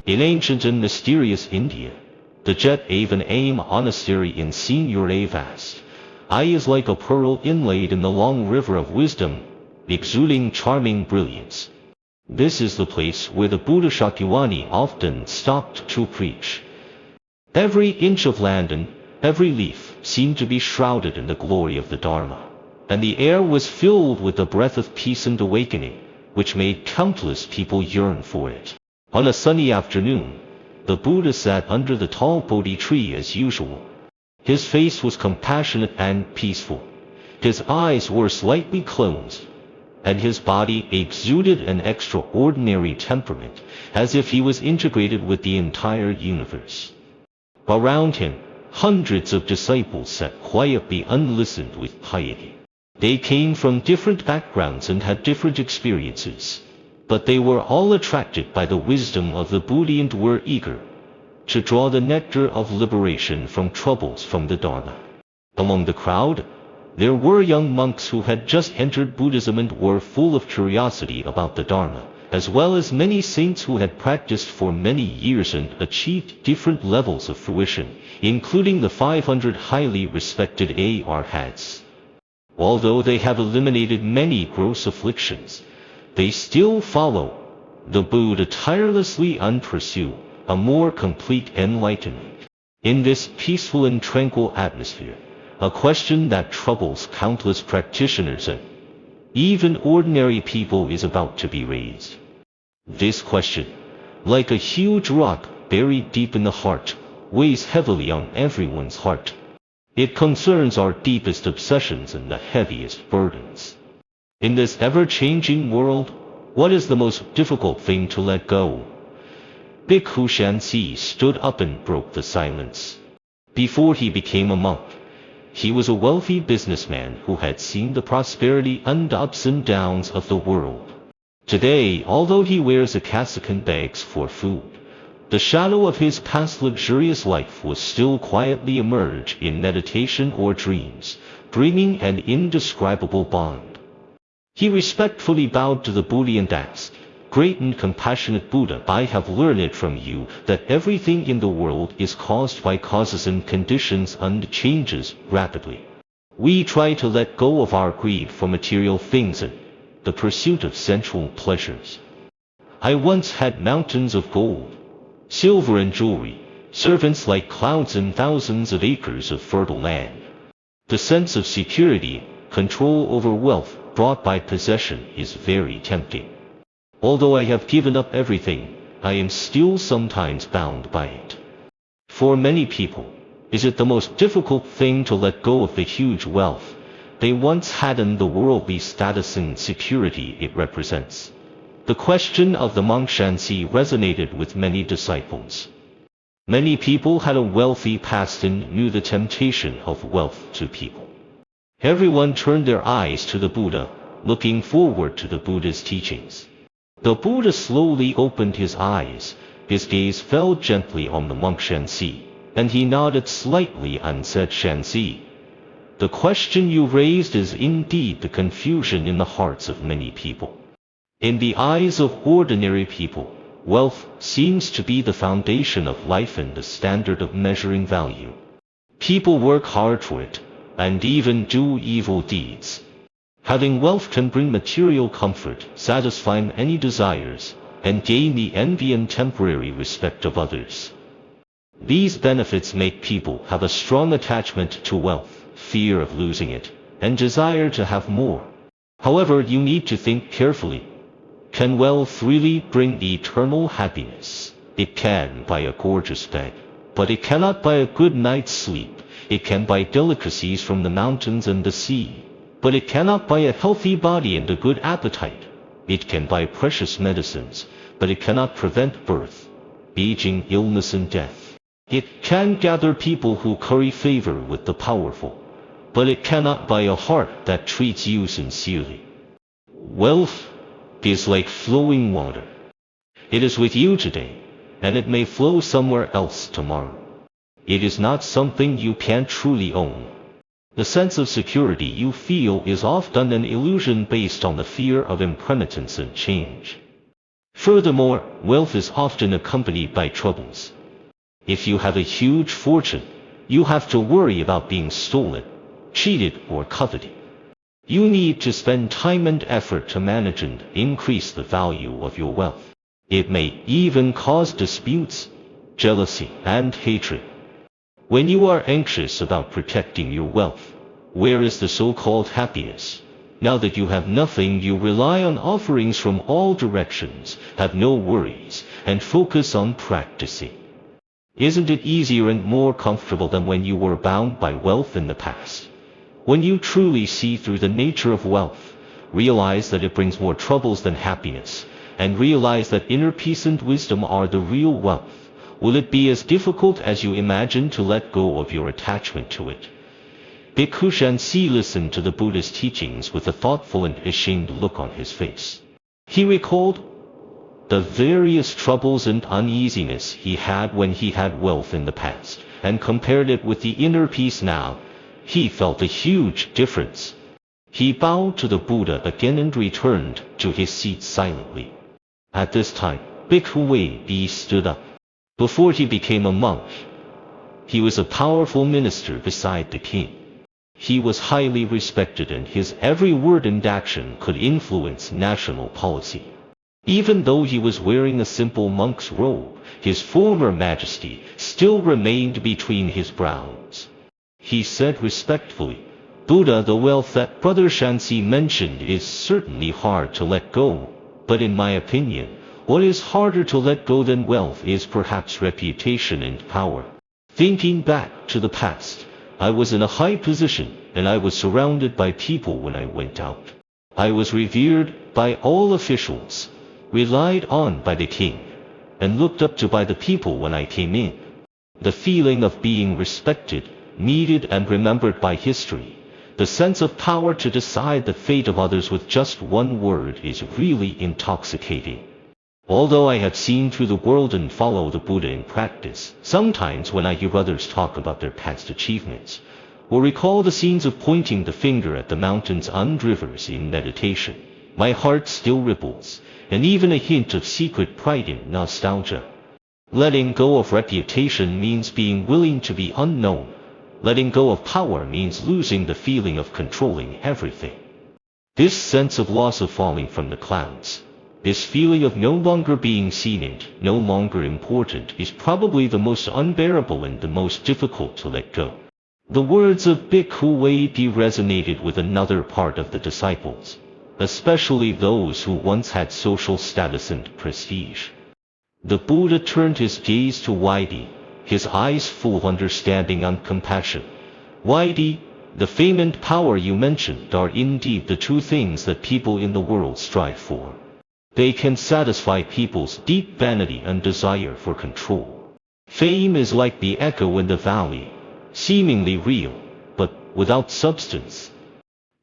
In ancient and mysterious India, the jet even a monastery in Senior vast. I is like a pearl inlaid in the long river of wisdom, exuding charming brilliance. This is the place where the Buddha Shakyamuni often stopped to preach. Every inch of land and every leaf seemed to be shrouded in the glory of the Dharma, and the air was filled with the breath of peace and awakening, which made countless people yearn for it. On a sunny afternoon, the Buddha sat under the tall Bodhi tree as usual. His face was compassionate and peaceful. His eyes were slightly closed, and his body exuded an extraordinary temperament, as if he was integrated with the entire universe. Around him, hundreds of disciples sat quietly and listened with piety. They came from different backgrounds and had different experiences, but they were all attracted by the wisdom of the Buddha and were eager to draw the nectar of liberation from troubles from the Dharma. Among the crowd, there were young monks who had just entered Buddhism and were full of curiosity about the Dharma, as well as many saints who had practiced for many years and achieved different levels of fruition, including the 500 highly respected arhats. Although they have eliminated many gross afflictions, they still follow the Buddha tirelessly and pursue a more complete enlightenment. In this peaceful and tranquil atmosphere, a question that troubles countless practitioners and even ordinary people is about to be raised. This question, like a huge rock buried deep in the heart, weighs heavily on everyone's heart. It concerns our deepest obsessions and the heaviest burdens. In this ever-changing world, what is the most difficult thing to let go? Bhikkhu Shansi stood up and broke the silence. Before he became a monk, he was a wealthy businessman who had seen the prosperity and ups and downs of the world. Today, although he wears a cassock and begs for food, the shadow of his past luxurious life was still quietly emerge in meditation or dreams, bringing an indescribable bond. He respectfully bowed to the Buddha and asked, "Great and compassionate Buddha, I have learned from you that everything in the world is caused by causes and conditions and changes rapidly. We try to let go of our greed for material things and the pursuit of sensual pleasures. I once had mountains of gold, silver and jewelry, servants like clouds and thousands of acres of fertile land. The sense of security, control over wealth brought by possession is very tempting. Although I have given up everything, I am still sometimes bound by it." For many people, is it the most difficult thing to let go of the huge wealth they once had and the worldly status and security it represents? The question of the monk Shansi resonated with many disciples. Many people had a wealthy past and knew the temptation of wealth to people. Everyone turned their eyes to the Buddha, looking forward to the Buddha's teachings. The Buddha slowly opened his eyes, his gaze fell gently on the monk Shansi, and he nodded slightly and said, "Shansi, the question you raised is indeed the confusion in the hearts of many people. In the eyes of ordinary people, wealth seems to be the foundation of life and the standard of measuring value. People work hard for it, and even do evil deeds. Having wealth can bring material comfort, satisfy any desires, and gain the envy and temporary respect of others. These benefits make people have a strong attachment to wealth, fear of losing it, and desire to have more. However, you need to think carefully. Can wealth really bring eternal happiness? It can buy a gorgeous bed, but it cannot buy a good night's sleep. It can buy delicacies from the mountains and the sea, but it cannot buy a healthy body and a good appetite. It can buy precious medicines, but it cannot prevent birth, aging, illness and death. It can gather people who curry favor with the powerful, but it cannot buy a heart that treats you sincerely. Wealth is like flowing water. It is with you today, and it may flow somewhere else tomorrow. It is not something you can truly own. The sense of security you feel is often an illusion based on the fear of impermanence and change. Furthermore, wealth is often accompanied by troubles. If you have a huge fortune, you have to worry about being stolen, cheated, or coveted. You need to spend time and effort to manage and increase the value of your wealth. It may even cause disputes, jealousy, and hatred. When you are anxious about protecting your wealth, where is the so-called happiness? Now that you have nothing, you rely on offerings from all directions, have no worries, and focus on practicing. Isn't it easier and more comfortable than when you were bound by wealth in the past? When you truly see through the nature of wealth, realize that it brings more troubles than happiness, and realize that inner peace and wisdom are the real wealth, will it be as difficult as you imagine to let go of your attachment to it? Bhikkhu Shansi listened to the Buddha's teachings with a thoughtful and ashamed look on his face. He recalled the various troubles and uneasiness he had when he had wealth in the past, and compared it with the inner peace now. He felt a huge difference. He bowed to the Buddha again and returned to his seat silently. At this time, Bhikkhu Wei stood up. Before he became a monk, he was a powerful minister beside the king. He was highly respected, and his every word and action could influence national policy. Even though he was wearing a simple monk's robe, his former majesty still remained between his brows. He said respectfully, "Buddha, the wealth that Brother Shansi mentioned is certainly hard to let go, but in my opinion, what is harder to let go than wealth is perhaps reputation and power. Thinking back to the past, I was in a high position, and I was surrounded by people when I went out. I was revered by all officials, relied on by the king, and looked up to by the people when I came in. The feeling of being respected, needed, and remembered by history, the sense of power to decide the fate of others with just one word, is really intoxicating. Although I have seen through the world and follow the Buddha in practice, sometimes when I hear others talk about their past achievements, or recall the scenes of pointing the finger at the mountains and rivers in meditation, my heart still ripples, and even a hint of secret pride in nostalgia. Letting go of reputation means being willing to be unknown. Letting go of power means losing the feeling of controlling everything. This sense of loss, of falling from the clouds, this feeling of no longer being seen and no longer important, is probably the most unbearable and the most difficult to let go. The words of Bhikkhu Wei resonated with another part of the disciples, especially those who once had social status and prestige. The Buddha turned his gaze to Weidi, his eyes full of understanding and compassion. Weidi, the fame and power you mentioned are indeed the true things that people in the world strive for. They can satisfy people's deep vanity and desire for control. Fame is like the echo in the valley, seemingly real, but without substance.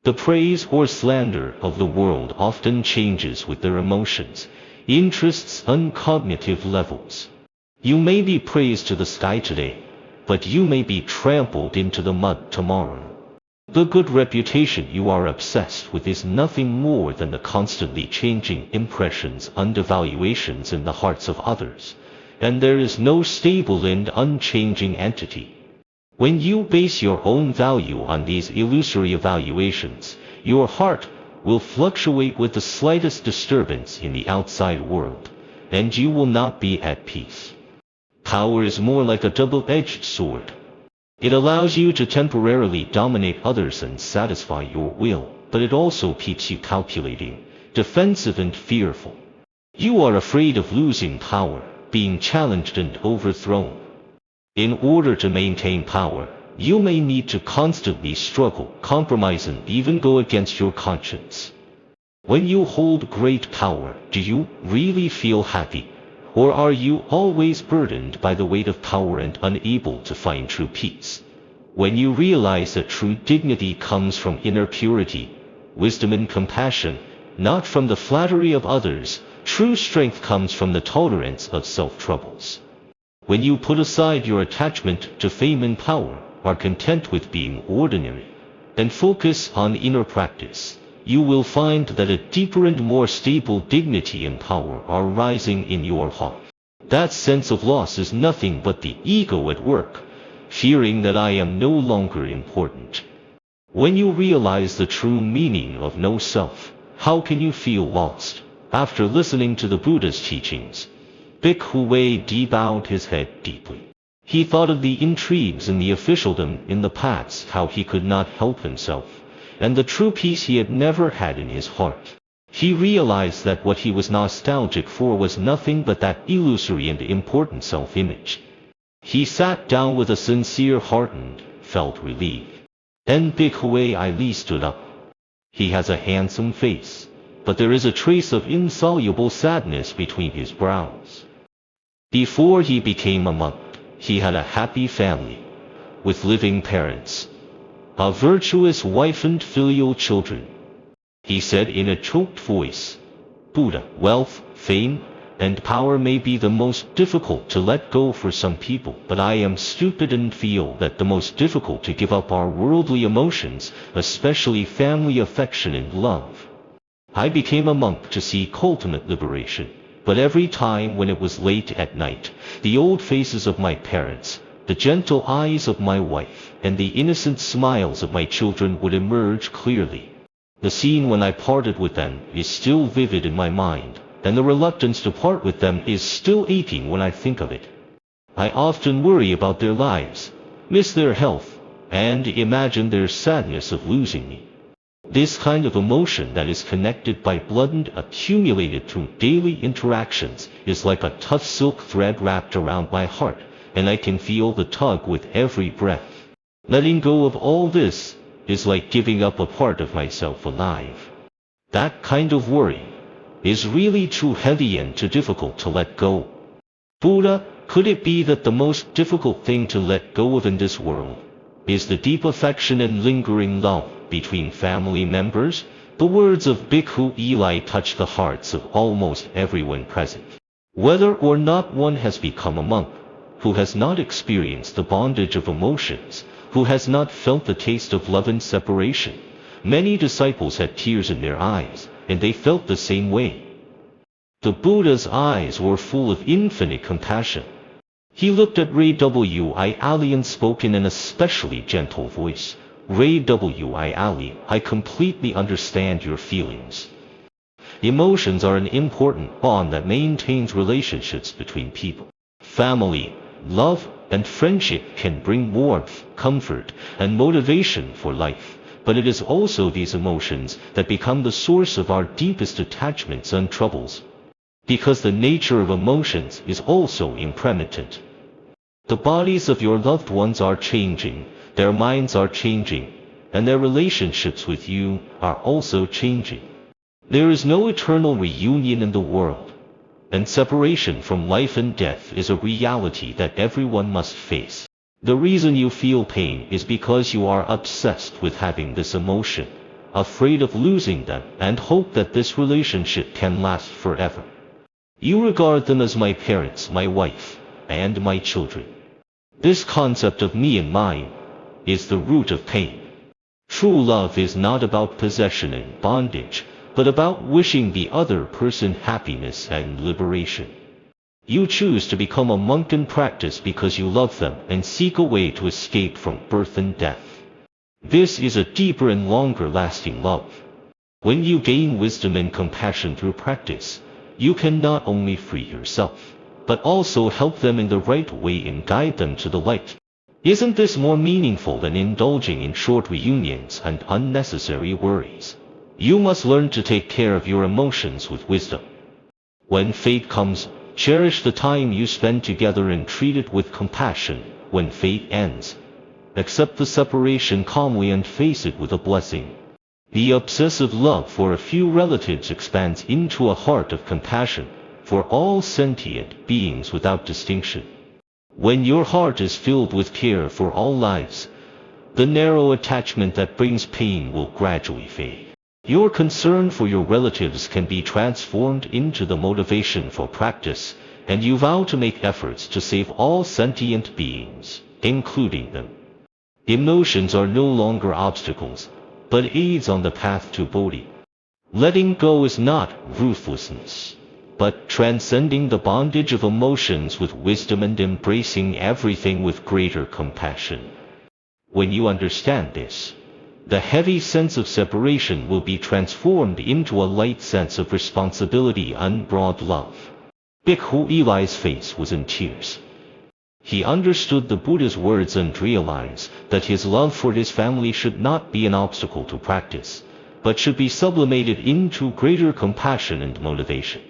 The praise or slander of the world often changes with their emotions, interests, and cognitive levels. You may be praised to the sky today, but you may be trampled into the mud tomorrow. The good reputation you are obsessed with is nothing more than the constantly changing impressions and evaluations in the hearts of others, and there is no stable and unchanging entity. When you base your own value on these illusory evaluations, your heart will fluctuate with the slightest disturbance in the outside world, and you will not be at peace. Power is more like a double-edged sword. It allows you to temporarily dominate others and satisfy your will, but it also keeps you calculating, defensive, and fearful. You are afraid of losing power, being challenged and overthrown. In order to maintain power, you may need to constantly struggle, compromise, and even go against your conscience. When you hold great power, do you really feel happy? Or are you always burdened by the weight of power and unable to find true peace? When you realize that true dignity comes from inner purity, wisdom, and compassion, not from the flattery of others, true strength comes from the tolerance of self-troubles. When you put aside your attachment to fame and power, are content with being ordinary, and focus on inner practice, you will find that a deeper and more stable dignity and power are rising in your heart. That sense of loss is nothing but the ego at work, fearing that I am no longer important. When you realize the true meaning of no self, how can you feel lost? After listening to the Buddha's teachings, Bhikkhu Wei bowed his head deeply. He thought of the intrigues and the officialdom in the past, how he could not help himself, and the true peace he had never had in his heart. He realized that what he was nostalgic for was nothing but that illusory and important self-image. He sat down with a sincere heart and felt relieved. Then Bhikkhu Wei stood up. He has a handsome face, but there is a trace of insoluble sadness between his brows. Before he became a monk, he had a happy family, with living parents, a virtuous wife and filial children. He said in a choked voice, Buddha, wealth, fame, and power may be the most difficult to let go for some people, but I am stupid and feel that the most difficult to give up are worldly emotions, especially family affection and love. I became a monk to seek ultimate liberation, but every time when it was late at night, the old faces of my parents, the gentle eyes of my wife, and the innocent smiles of my children would emerge clearly. The scene when I parted with them is still vivid in my mind, and the reluctance to part with them is still aching when I think of it. I often worry about their lives, miss their health, and imagine their sadness of losing me. This kind of emotion that is connected by blood and accumulated through daily interactions is like a tough silk thread wrapped around my heart, and I can feel the tug with every breath. Letting go of all this is like giving up a part of myself alive. That kind of worry is really too heavy and too difficult to let go. Buddha, could it be that the most difficult thing to let go of in this world is the deep affection and lingering love between family members? The words of Bhikkhu Eli touched the hearts of almost everyone present. Whether or not one has become a monk, who has not experienced the bondage of emotions, who has not felt the taste of love and separation, many disciples had tears in their eyes, and they felt the same way. The Buddha's eyes were full of infinite compassion. He looked at Ray Ali and spoke in an especially gentle voice. Ray Ali, I completely understand your feelings. Emotions are an important bond that maintains relationships between people. Family, love, and friendship can bring warmth, comfort, and motivation for life, but it is also these emotions that become the source of our deepest attachments and troubles. Because the nature of emotions is also impermanent. The bodies of your loved ones are changing, their minds are changing, and their relationships with you are also changing. There is no eternal reunion in the world, and separation from life and death is a reality that everyone must face. The reason you feel pain is because you are obsessed with having this emotion, afraid of losing them, and hope that this relationship can last forever. You regard them as my parents, my wife, and my children. This concept of me and mine is the root of pain. True love is not about possession and bondage, but about wishing the other person happiness and liberation. You choose to become a monk and practice because you love them and seek a way to escape from birth and death. This is a deeper and longer lasting love. When you gain wisdom and compassion through practice, you can not only free yourself, but also help them in the right way and guide them to the light. Isn't this more meaningful than indulging in short reunions and unnecessary worries? You must learn to take care of your emotions with wisdom. When fate comes, cherish the time you spend together and treat it with compassion. When fate ends, accept the separation calmly and face it with a blessing. The obsessive love for a few relatives expands into a heart of compassion for all sentient beings without distinction. When your heart is filled with care for all lives, the narrow attachment that brings pain will gradually fade. Your concern for your relatives can be transformed into the motivation for practice, and you vow to make efforts to save all sentient beings, including them. Emotions are no longer obstacles, but aids on the path to Bodhi. Letting go is not ruthlessness, but transcending the bondage of emotions with wisdom and embracing everything with greater compassion. When you understand this, the heavy sense of separation will be transformed into a light sense of responsibility and broad love. Bhikkhu Eli's face was in tears. He understood the Buddha's words and realized that his love for his family should not be an obstacle to practice, but should be sublimated into greater compassion and motivation.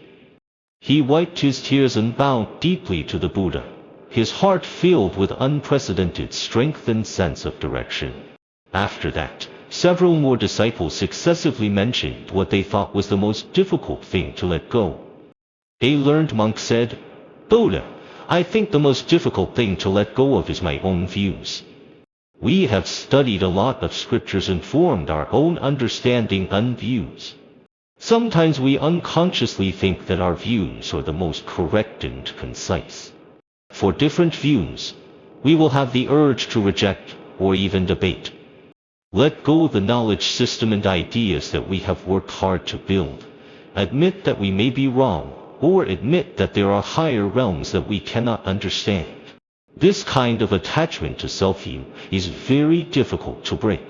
He wiped his tears and bowed deeply to the Buddha, his heart filled with unprecedented strength and sense of direction. After that, several more disciples successively mentioned what they thought was the most difficult thing to let go. A learned monk said, "Buddha, I think the most difficult thing to let go of is my own views. We have studied a lot of scriptures and formed our own understanding and views. Sometimes we unconsciously think that our views are the most correct and concise. For different views, we will have the urge to reject or even debate. Let go of the knowledge system and ideas that we have worked hard to build. Admit that we may be wrong, or admit that there are higher realms that we cannot understand. This kind of attachment to self-view is very difficult to break."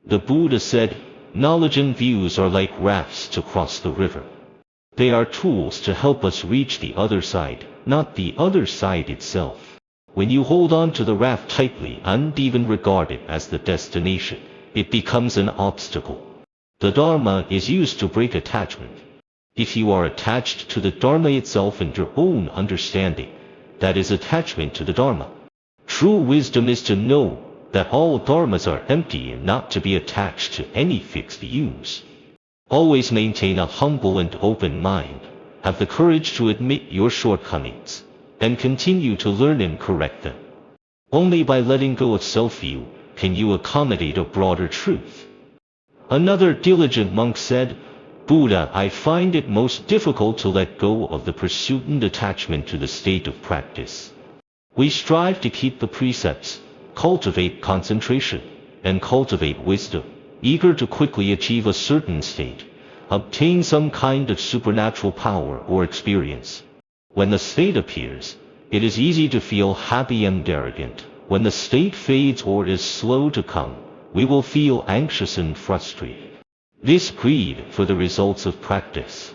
The Buddha said, "Knowledge and views are like rafts to cross the river. They are tools to help us reach the other side, not the other side itself. When you hold on to the raft tightly and even regard it as the destination, it becomes an obstacle. The Dharma is used to break attachment. If you are attached to the Dharma itself and your own understanding, that is attachment to the Dharma. True wisdom is to know that all dharmas are empty and not to be attached to any fixed views. Always maintain a humble and open mind. Have the courage to admit your shortcomings, and continue to learn and correct them. Only by letting go of self-view can you accommodate a broader truth." Another diligent monk said, "Buddha, I find it most difficult to let go of the pursuit and attachment to the state of practice. We strive to keep the precepts, cultivate concentration, and cultivate wisdom, eager to quickly achieve a certain state, obtain some kind of supernatural power or experience. When the state appears, it is easy to feel happy and arrogant. When the state fades or is slow to come, we will feel anxious and frustrated. This greed for the results of practice,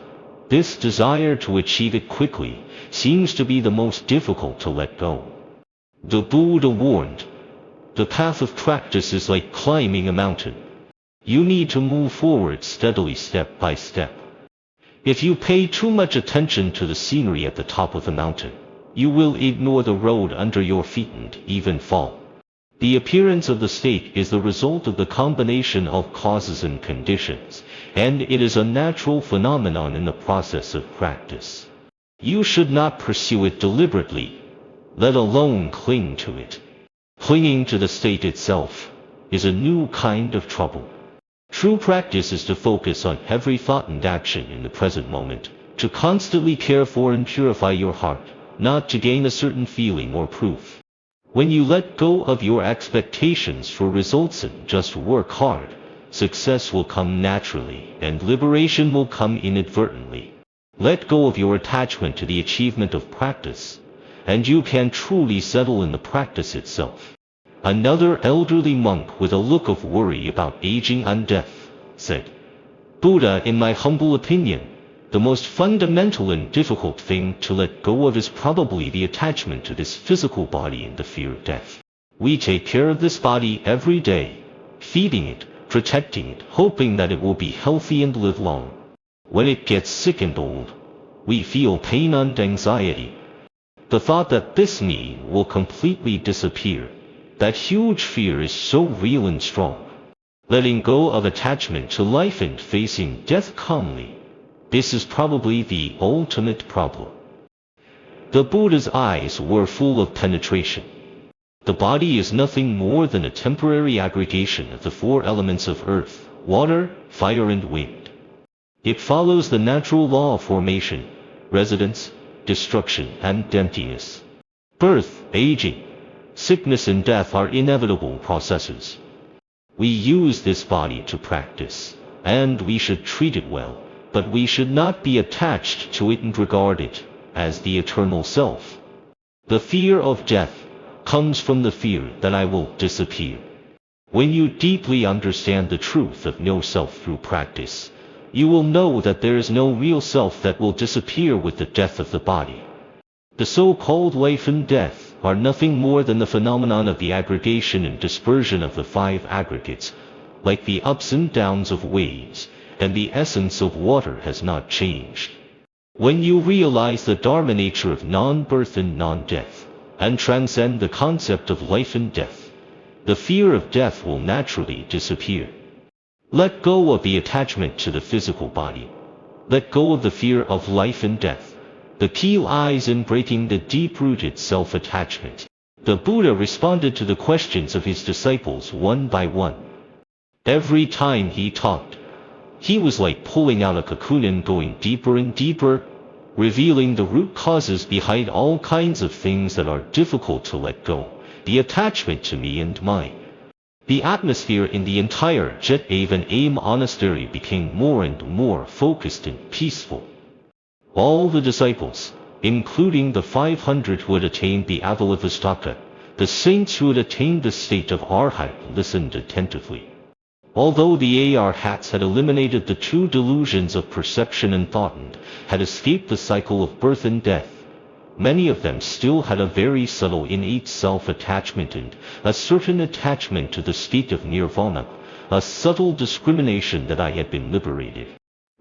this desire to achieve it quickly, seems to be the most difficult to let go." The Buddha warned, "The path of practice is like climbing a mountain. You need to move forward steadily step by step. If you pay too much attention to the scenery at the top of the mountain, you will ignore the road under your feet and even fall. The appearance of the state is the result of the combination of causes and conditions, and it is a natural phenomenon in the process of practice. You should not pursue it deliberately, let alone cling to it. Clinging to the state itself is a new kind of trouble. True practice is to focus on every thought and action in the present moment, to constantly care for and purify your heart, not to gain a certain feeling or proof. When you let go of your expectations for results and just work hard, success will come naturally and liberation will come inadvertently. Let go of your attachment to the achievement of practice, and you can truly settle in the practice itself." Another elderly monk with a look of worry about aging and death said, "Buddha, in my humble opinion, the most fundamental and difficult thing to let go of is probably the attachment to this physical body and the fear of death. We take care of this body every day, feeding it, protecting it, hoping that it will be healthy and live long. When it gets sick and old, we feel pain and anxiety. The thought that this me will completely disappear, that huge fear is so real and strong. Letting go of attachment to life and facing death calmly, this is probably the ultimate problem." The Buddha's eyes were full of penetration. The body is nothing more than a temporary aggregation of the four elements of earth, water, fire and wind. It follows the natural law of formation, residence, destruction and emptiness. Birth, aging, sickness and death are inevitable processes. We use this body to practice, and we should treat it well, but we should not be attached to it and regard it as the eternal self. The fear of death comes from the fear that I will disappear. When you deeply understand the truth of no self through practice, you will know that there is no real self that will disappear with the death of the body. The so-called life and death are nothing more than the phenomenon of the aggregation and dispersion of the five aggregates, like the ups and downs of waves, and the essence of water has not changed. When you realize the Dharma nature of non-birth and non-death, and transcend the concept of life and death, the fear of death will naturally disappear. Let go of the attachment to the physical body. Let go of the fear of life and death. The key lies in breaking the deep-rooted self-attachment. The Buddha responded to the questions of his disciples one by one. Every time he talked, he was like pulling out a cocoon and going deeper and deeper, revealing the root causes behind all kinds of things that are difficult to let go, the attachment to me and mine. The atmosphere in the entire Jet Haven Aim monastery became more and more focused and peaceful. All the disciples, including the 500 who had attained the Avalokiteshvara, the saints who had attained the state of Arhat, listened attentively. Although the Arhats had eliminated the two delusions of perception and thought and had escaped the cycle of birth and death, many of them still had a very subtle innate self-attachment and a certain attachment to the state of nirvana, a subtle discrimination that I had been liberated.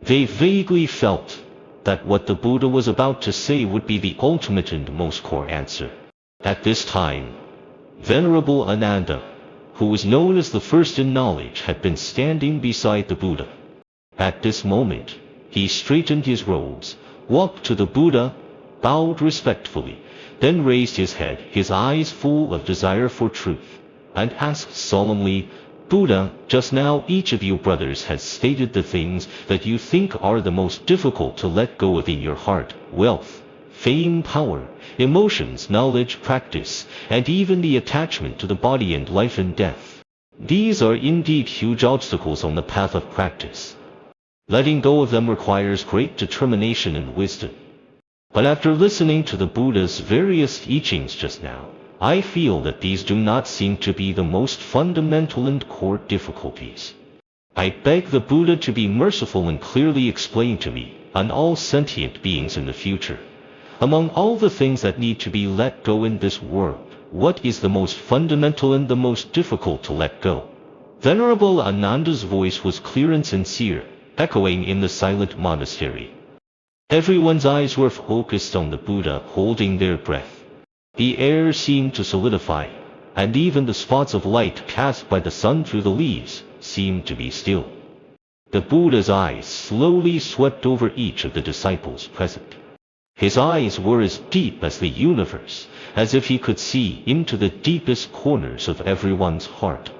They vaguely felt that what the Buddha was about to say would be the ultimate and most core answer. At this time, Venerable Ananda, who was known as the first in knowledge, had been standing beside the Buddha. At this moment, he straightened his robes, walked to the Buddha, bowed respectfully, then raised his head, his eyes full of desire for truth, and asked solemnly, Buddha, just now each of you brothers has stated the things that you think are the most difficult to let go of in your heart: wealth, fame, power, emotions, knowledge, practice, and even the attachment to the body and life and death. These are indeed huge obstacles on the path of practice. Letting go of them requires great determination and wisdom. But after listening to the Buddha's various teachings just now, I feel that these do not seem to be the most fundamental and core difficulties. I beg the Buddha to be merciful and clearly explain to me, and all sentient beings in the future, among all the things that need to be let go in this world, what is the most fundamental and the most difficult to let go? Venerable Ananda's voice was clear and sincere, echoing in the silent monastery. Everyone's eyes were focused on the Buddha, holding their breath. The air seemed to solidify, and even the spots of light cast by the sun through the leaves seemed to be still. The Buddha's eyes slowly swept over each of the disciples present. His eyes were as deep as the universe, as if he could see into the deepest corners of everyone's heart.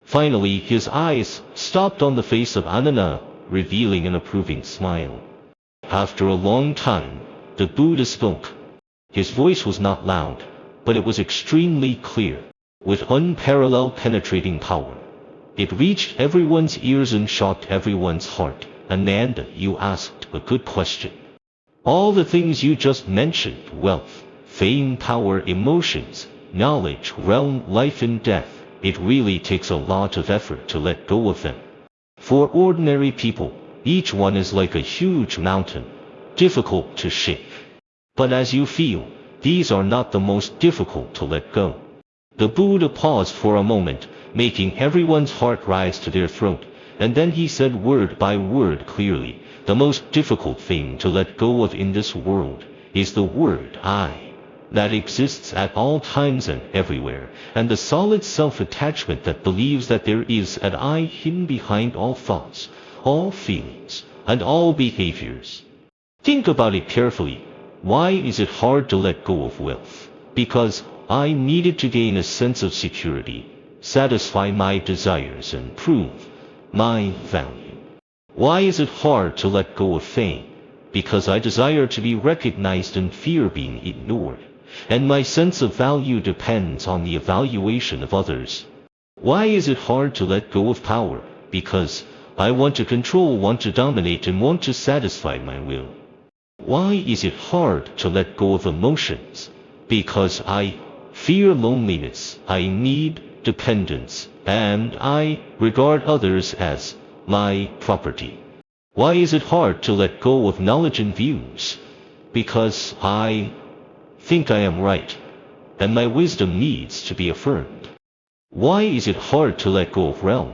Finally, his eyes stopped on the face of Ananda, revealing an approving smile. After a long time, the Buddha spoke. His voice was not loud, but it was extremely clear, with unparalleled penetrating power. It reached everyone's ears and shocked everyone's heart. Ananda, you asked a good question. All the things you just mentioned, wealth, fame, power, emotions, knowledge, realm, life and death, it really takes a lot of effort to let go of them. For ordinary people, each one is like a huge mountain, difficult to shake. But as you feel, these are not the most difficult to let go. The Buddha paused for a moment, making everyone's heart rise to their throat, and then he said word by word clearly, the most difficult thing to let go of in this world is the word I, that exists at all times and everywhere, and the solid self-attachment that believes that there is an I hidden behind all thoughts, all feelings, and all behaviors. Think about it carefully. Why is it hard to let go of wealth? Because I needed to gain a sense of security, satisfy my desires and prove my value. Why is it hard to let go of fame? Because I desire to be recognized and fear being ignored, and my sense of value depends on the evaluation of others. Why is it hard to let go of power? Because I want to control, want to dominate, and want to satisfy my will. Why is it hard to let go of emotions? Because I fear loneliness, I need dependence, and I regard others as my property. Why is it hard to let go of knowledge and views? Because I think I am right, and my wisdom needs to be affirmed. Why is it hard to let go of realm?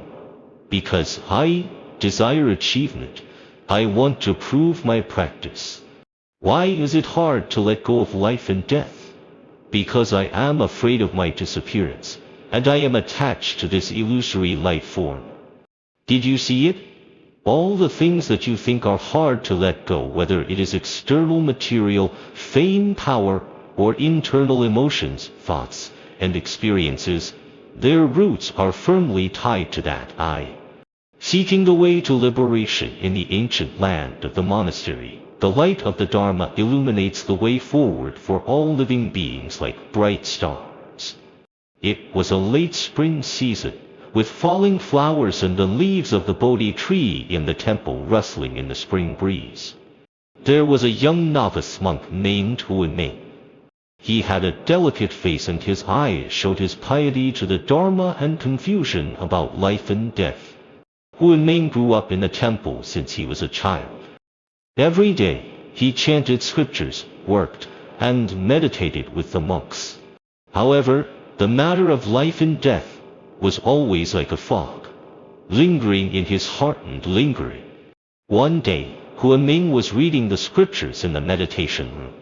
Because I desire achievement. I want to prove my practice. Why is it hard to let go of life and death? Because I am afraid of my disappearance, and I am attached to this illusory life form. Did you see it? All the things that you think are hard to let go, whether it is external material, fame, power, or internal emotions, thoughts, and experiences, their roots are firmly tied to that I. Seeking the way to liberation in the ancient land of the monastery, the light of the Dharma illuminates the way forward for all living beings like bright stars. It was a late spring season, with falling flowers and the leaves of the Bodhi tree in the temple rustling in the spring breeze. There was a young novice monk named Huinming. He had a delicate face, and his eyes showed his piety to the Dharma and confusion about life and death. Huinming grew up in the temple since he was a child. Every day, he chanted scriptures, worked, and meditated with the monks. However, the matter of life and death was always like a fog, lingering in his heart and lingering. One day, Huinming was reading the scriptures in the meditation room.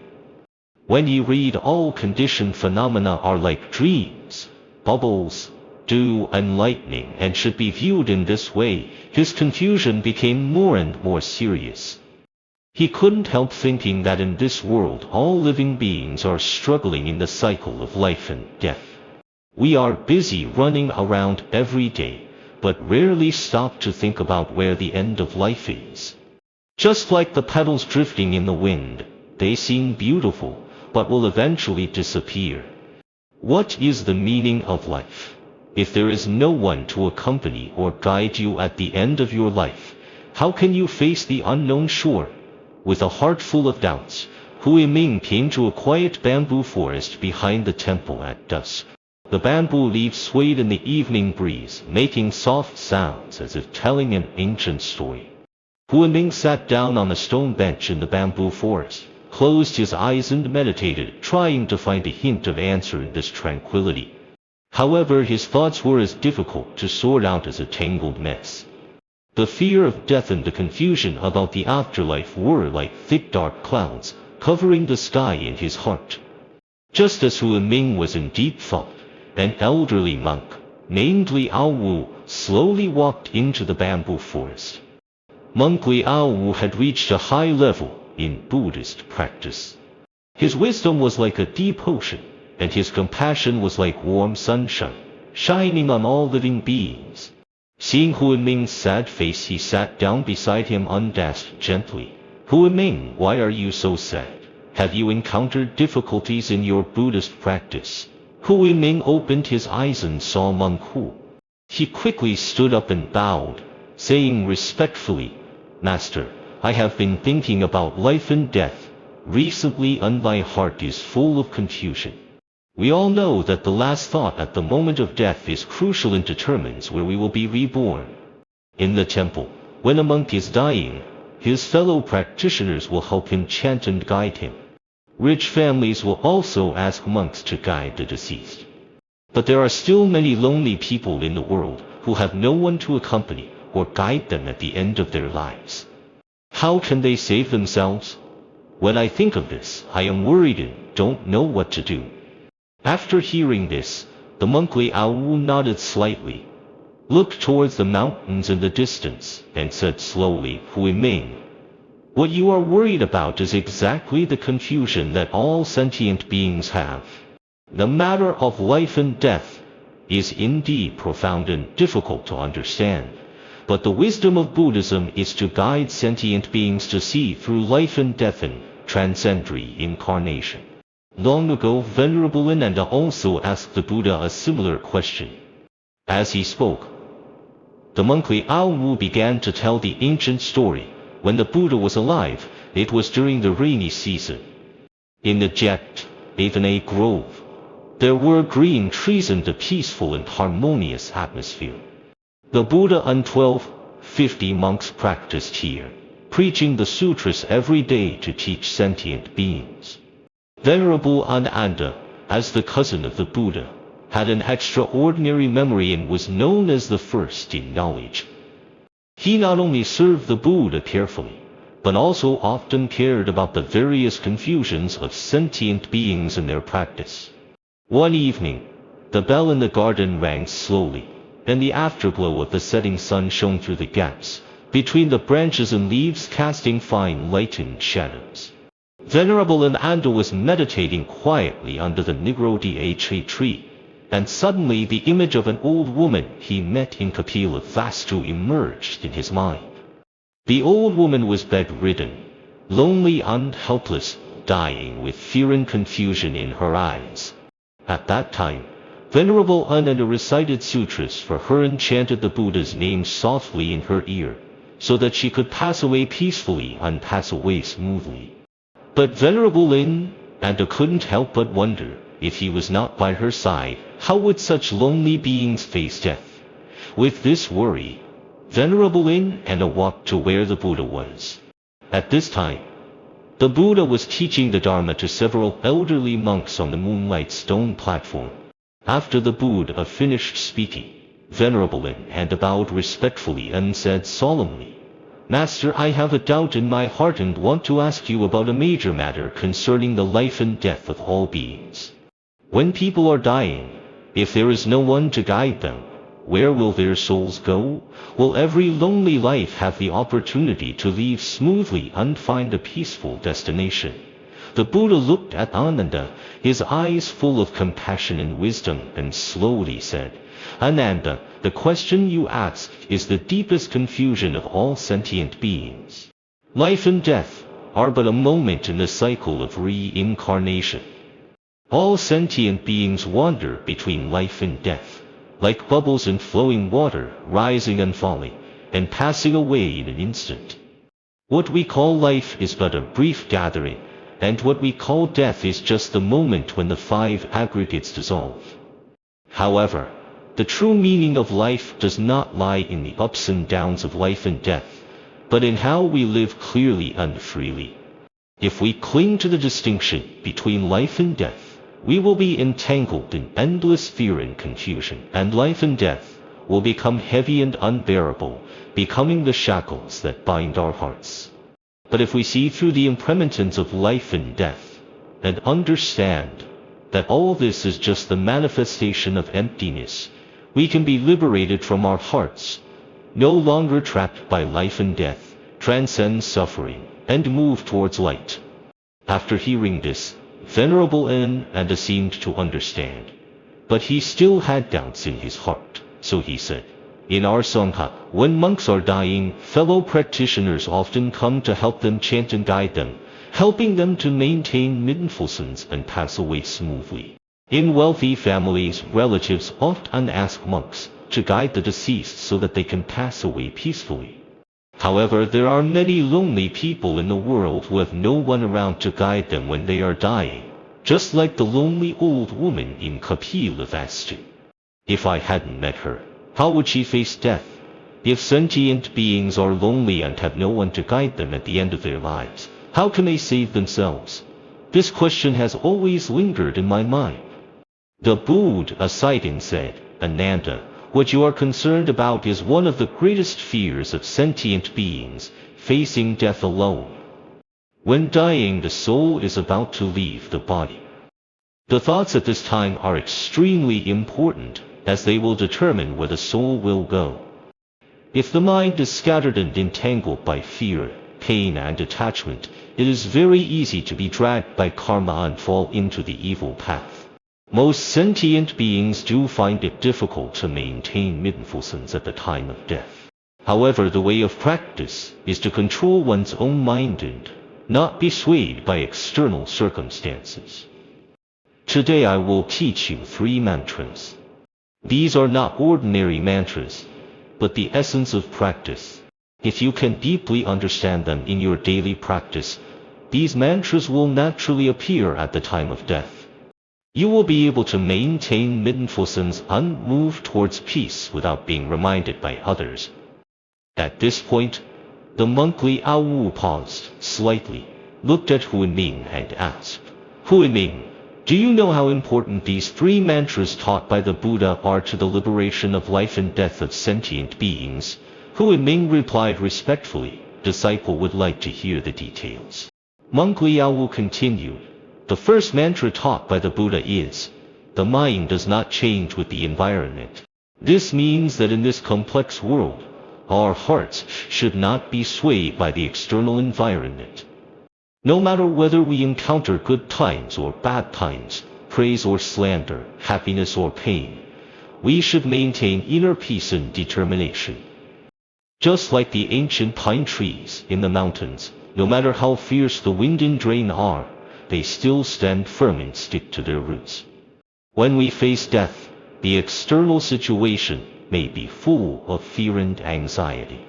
When you read, all conditioned phenomena are like dreams, bubbles, dew, and lightning, and should be viewed in this way, his confusion became more and more serious. He couldn't help thinking that in this world all living beings are struggling in the cycle of life and death. We are busy running around every day, but rarely stop to think about where the end of life is. Just like the petals drifting in the wind, they seem beautiful, but will eventually disappear. What is the meaning of life? If there is no one to accompany or guide you at the end of your life, how can you face the unknown shore? With a heart full of doubts, Huinming came to a quiet bamboo forest behind the temple at dusk. The bamboo leaves swayed in the evening breeze, making soft sounds as if telling an ancient story. Huinming sat down on a stone bench in the bamboo forest, closed his eyes and meditated, trying to find a hint of answer in this tranquility. However, his thoughts were as difficult to sort out as a tangled mess. The fear of death and the confusion about the afterlife were like thick dark clouds, covering the sky in his heart. Just as Huinming was in deep thought, an elderly monk, named Liao Wu, slowly walked into the bamboo forest. Monk Liao Wu had reached a high level in Buddhist practice. His wisdom was like a deep ocean, and his compassion was like warm sunshine, shining on all living beings. Seeing Huinming's sad face, he sat down beside him and asked gently, "Huinming, why are you so sad? Have you encountered difficulties in your Buddhist practice?" Huinming opened his eyes and saw Monk Hu. He quickly stood up and bowed, saying respectfully, "Master, I have been thinking about life and death recently, and my heart is full of confusion. We all know that the last thought at the moment of death is crucial and determines where we will be reborn. In the temple, when a monk is dying, his fellow practitioners will help him chant and guide him. Rich families will also ask monks to guide the deceased. But there are still many lonely people in the world who have no one to accompany or guide them at the end of their lives. How can they save themselves? When I think of this, I am worried and don't know what to do." After hearing this, the monk Liao Wu nodded slightly, looked towards the mountains in the distance, and said slowly, "Huinming, what you are worried about is exactly the confusion that all sentient beings have. The matter of life and death is indeed profound and difficult to understand, but the wisdom of Buddhism is to guide sentient beings to see through life and death and transcend reincarnation." Long ago, Venerable Ananda also asked the Buddha a similar question. As he spoke, The monk Liao began to tell the ancient story. When the Buddha was alive, it was during the rainy season. In the Jet Avena Grove, there were green trees and a peaceful and harmonious atmosphere. The Buddha and 1250 monks practiced here, preaching the sutras every day to teach sentient beings. Venerable Ananda, as the cousin of the Buddha, had an extraordinary memory and was known as the first in knowledge. He not only served the Buddha carefully, but also often cared about the various confusions of sentient beings and their practice. One evening, the bell in the garden rang slowly, and the afterglow of the setting sun shone through the gaps between the branches and leaves, casting fine lightened shadows. Venerable Ananda was meditating quietly under the Nigrodha tree, and suddenly the image of an old woman he met in Kapila Vastu emerged in his mind. The old woman was bedridden, lonely and helpless, dying with fear and confusion in her eyes. At that time, Venerable Ananda recited sutras for her and chanted the Buddha's name softly in her ear, so that she could pass away peacefully and pass away smoothly. But Venerable Ananda couldn't help but wonder, if he was not by her side, how would such lonely beings face death? With this worry, Venerable Ananda walked to where the Buddha was. At this time, the Buddha was teaching the Dharma to several elderly monks on the moonlight stone platform. After the Buddha finished speaking, Venerable Ananda bowed respectfully and said solemnly, "Master, I have a doubt in my heart and want to ask you about a major matter concerning the life and death of all beings. When people are dying, if there is no one to guide them, where will their souls go? Will every lonely life have the opportunity to leave smoothly and find a peaceful destination?" The Buddha looked at Ananda, his eyes full of compassion and wisdom, and slowly said, "Ananda, the question you ask is the deepest confusion of all sentient beings. Life and death are but a moment in the cycle of reincarnation. All sentient beings wander between life and death, like bubbles in flowing water, rising and falling, and passing away in an instant. What we call life is but a brief gathering, and what we call death is just the moment when the five aggregates dissolve. However, the true meaning of life does not lie in the ups and downs of life and death, but in how we live clearly and freely. If we cling to the distinction between life and death, we will be entangled in endless fear and confusion, and life and death will become heavy and unbearable, becoming the shackles that bind our hearts. But if we see through the impermanence of life and death, and understand that all this is just the manifestation of emptiness, we can be liberated from our hearts, no longer trapped by life and death, transcend suffering, and move towards light." After hearing this, Venerable Ananda seemed to understand, but he still had doubts in his heart, so he said, "In our Sangha, when monks are dying, fellow practitioners often come to help them chant and guide them, helping them to maintain mindfulness and pass away smoothly. In wealthy families, relatives often ask monks to guide the deceased so that they can pass away peacefully. However, there are many lonely people in the world who have no one around to guide them when they are dying, just like the lonely old woman in Kapila Vastu. If I hadn't met her, how would she face death? If sentient beings are lonely and have no one to guide them at the end of their lives, how can they save themselves? This question has always lingered in my mind." The Buddha sighed and said, "Ananda, what you are concerned about is one of the greatest fears of sentient beings, facing death alone. When dying, the soul is about to leave the body. The thoughts at this time are extremely important, as they will determine where the soul will go. If the mind is scattered and entangled by fear, pain and attachment, it is very easy to be dragged by karma and fall into the evil path. Most sentient beings do find it difficult to maintain mindfulness at the time of death. However, the way of practice is to control one's own mind and not be swayed by external circumstances. Today I will teach you 3 mantras. These are not ordinary mantras, but the essence of practice. If you can deeply understand them in your daily practice, these mantras will naturally appear at the time of death. You will be able to maintain mindfulness unmoved towards peace without being reminded by others. At this point, the monk Liao Wu paused slightly, looked at Huinming and asked, Huinming, do you know how important these 3 mantras taught by the Buddha are to the liberation of life and death of sentient beings? Huinming replied respectfully, disciple would like to hear the details. Monk Liao Wu continued, the first mantra taught by the Buddha is, the mind does not change with the environment. This means that in this complex world, our hearts should not be swayed by the external environment. No matter whether we encounter good times or bad times, praise or slander, happiness or pain, we should maintain inner peace and determination. Just like the ancient pine trees in the mountains, no matter how fierce the wind and rain are, they still stand firm and stick to their roots. When we face death, the external situation may be full of fear and anxiety.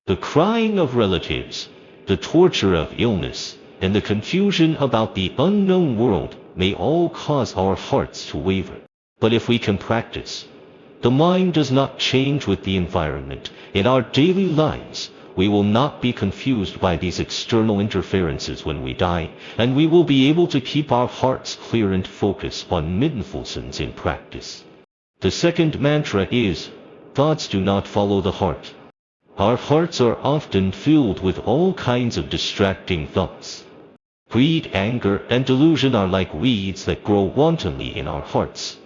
The crying of relatives, the torture of illness, and the confusion about the unknown world may all cause our hearts to waver. But if we can practice, the mind does not change with the environment. In our daily lives, we will not be confused by these external interferences when we die, and we will be able to keep our hearts clear and focus on mindfulness in practice. The second mantra is, thoughts do not follow the heart. Our hearts are often filled with all kinds of distracting thoughts. Greed, anger, and delusion are like weeds that grow wantonly in our hearts.